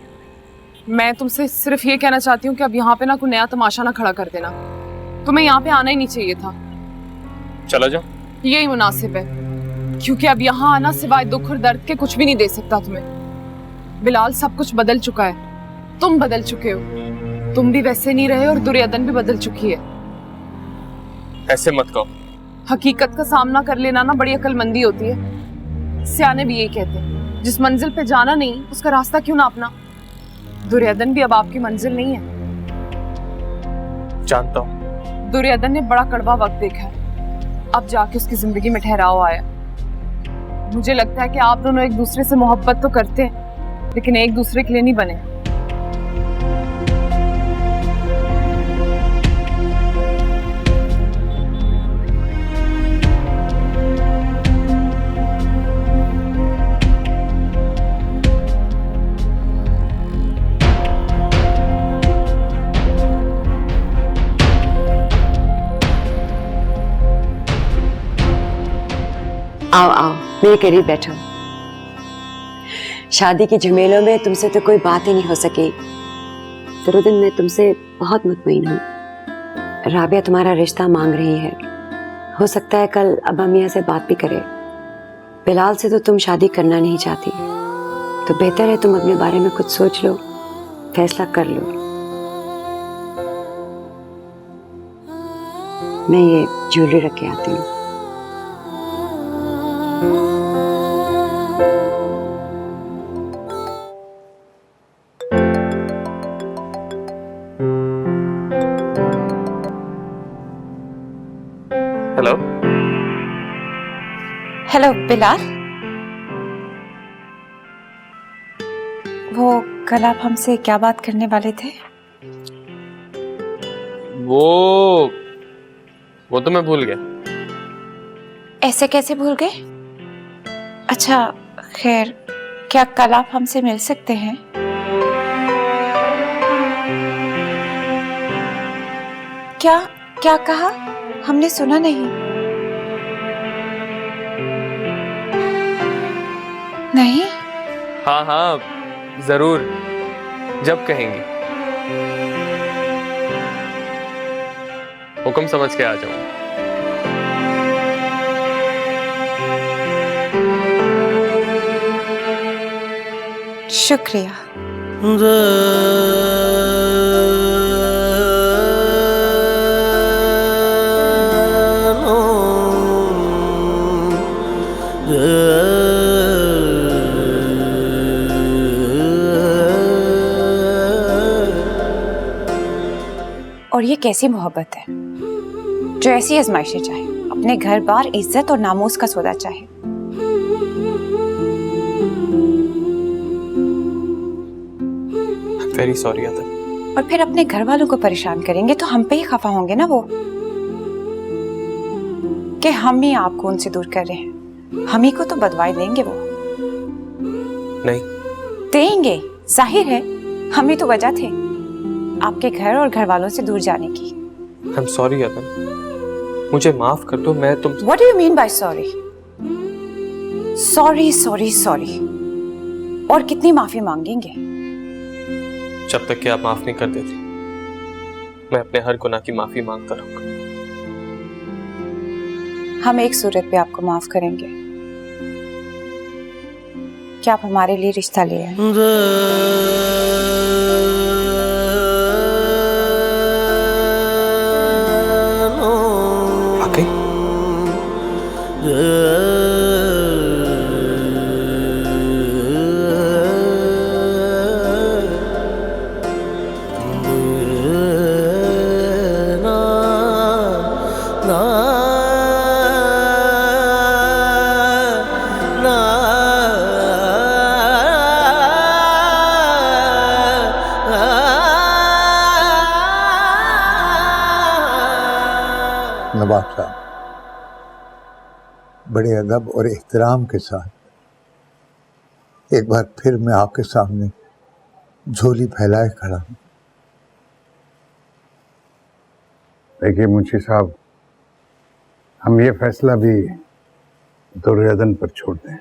मैं तुमसे सिर्फ ये कहना चाहती हूँ कि अब यहाँ पे ना कोई नया तमाशा ना खड़ा कर देना। तुम्हें यहाँ पे आना ही नहीं चाहिए था। चला जाओ। यही मुनासिब है, क्योंकि अब यहाँ आना सिवाय दुख और दर्द के कुछ भी नहीं दे सकता तुम्हें। बिलाल, सब कुछ बदल चुका है, तुम बदल चुके हो। तुम भी वैसे नहीं रहे और दुर्योधन भी बदल चुकी है। ऐसे मत कहो। हकीकत का सामना कर लेना ना बड़ी अक्लमंदी होती है। सियाने भी यही कहते हैं, जिस मंजिल पे जाना नहीं उसका रास्ता क्यों ना अपना। दुर्योधन भी अब आपकी मंजिल नहीं है। जानता हूँ। दुर्योधन ने बड़ा कड़वा वक्त देखा है, अब जाके उसकी जिंदगी में ठहराव आया। मुझे लगता है कि आप दोनों एक दूसरे से मोहब्बत तो करते हैं, लेकिन एक दूसरे के लिए नहीं बने। आओ आओ मेरे करीब बैठो। शादी की झमेलों में तुमसे तो कोई बात ही नहीं हो सकी। दुर्योधन, मैं तुमसे बहुत मुतमईन हूँ। राबिया तुम्हारा रिश्ता मांग रही है। हो सकता है कल अब्बा मियाँ से बात भी करे। बिलाल से तो तुम शादी करना नहीं चाहती, तो बेहतर है तुम अपने बारे में कुछ सोच लो, फैसला कर लो। मैं ये ज्वेलरी रख के आती हूँ। हेलो। हेलो बिलाल। वो कल आप हमसे क्या बात करने वाले थे? वो तो मैं भूल गया। ऐसे कैसे भूल गए? अच्छा खैर, क्या कल आप हमसे मिल सकते हैं? क्या क्या कहा? हमने सुना नहीं। नहीं? हाँ हाँ जरूर, जब कहेंगी हुक्म समझ के आ जाऊंगा। शुक्रिया। और ये कैसी मोहब्बत है जो ऐसी आजमाइशें चाहे, अपने घर बार इज्जत और नामूस का सौदा चाहे। वेरी सॉरी अदब। और फिर अपने घर वालों को परेशान करेंगे तो हम पे ही खफा होंगे ना वो, कि हम ही आपको उनसे दूर कर रहे हैं। हम ही को तो बदवाई देंगे वो। नहीं देंगे, जाहिर है हम ही तो वजह थे आपके घर और घर वालों से दूर जाने की। आई एम सॉरी अदब, मुझे माफ कर दो। मैं तुम What do you mean by sorry? Sorry sorry sorry. और कितनी माफी मांगेंगे? जब तक कि आप माफ नहीं कर देती मैं अपने हर गुनाह की माफी मांगता रहूंगा। हम एक सूरत पे आपको माफ करेंगे कि आप हमारे लिए रिश्ता ले आए। वाकई? नवाब साहब, बड़े अदब और एहतराम के साथ एक बार फिर मैं आपके सामने झोली फैलाए खड़ा हूँ। देखिए मुंशी साहब, हम ये फैसला भी दुर्योधन पर छोड़ दें।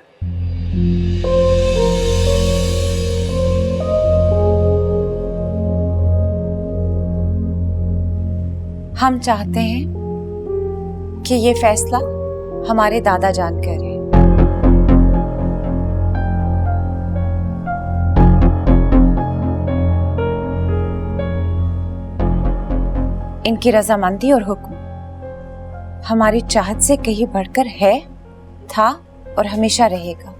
हम चाहते हैं कि ये फैसला हमारे दादा जान करें। इनकी रजामंदी और हुक्म हमारी चाहत से कहीं बढ़कर है, था और हमेशा रहेगा।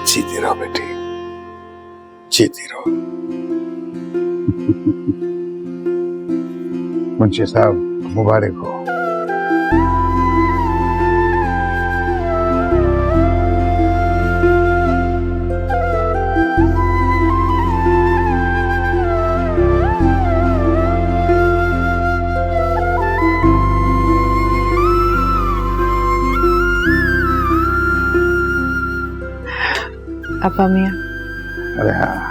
जीती रहो बेटी, जीती रहो। मुंशी साहब मुबारक हो। अब्बा मियाँ, अरे हाँ,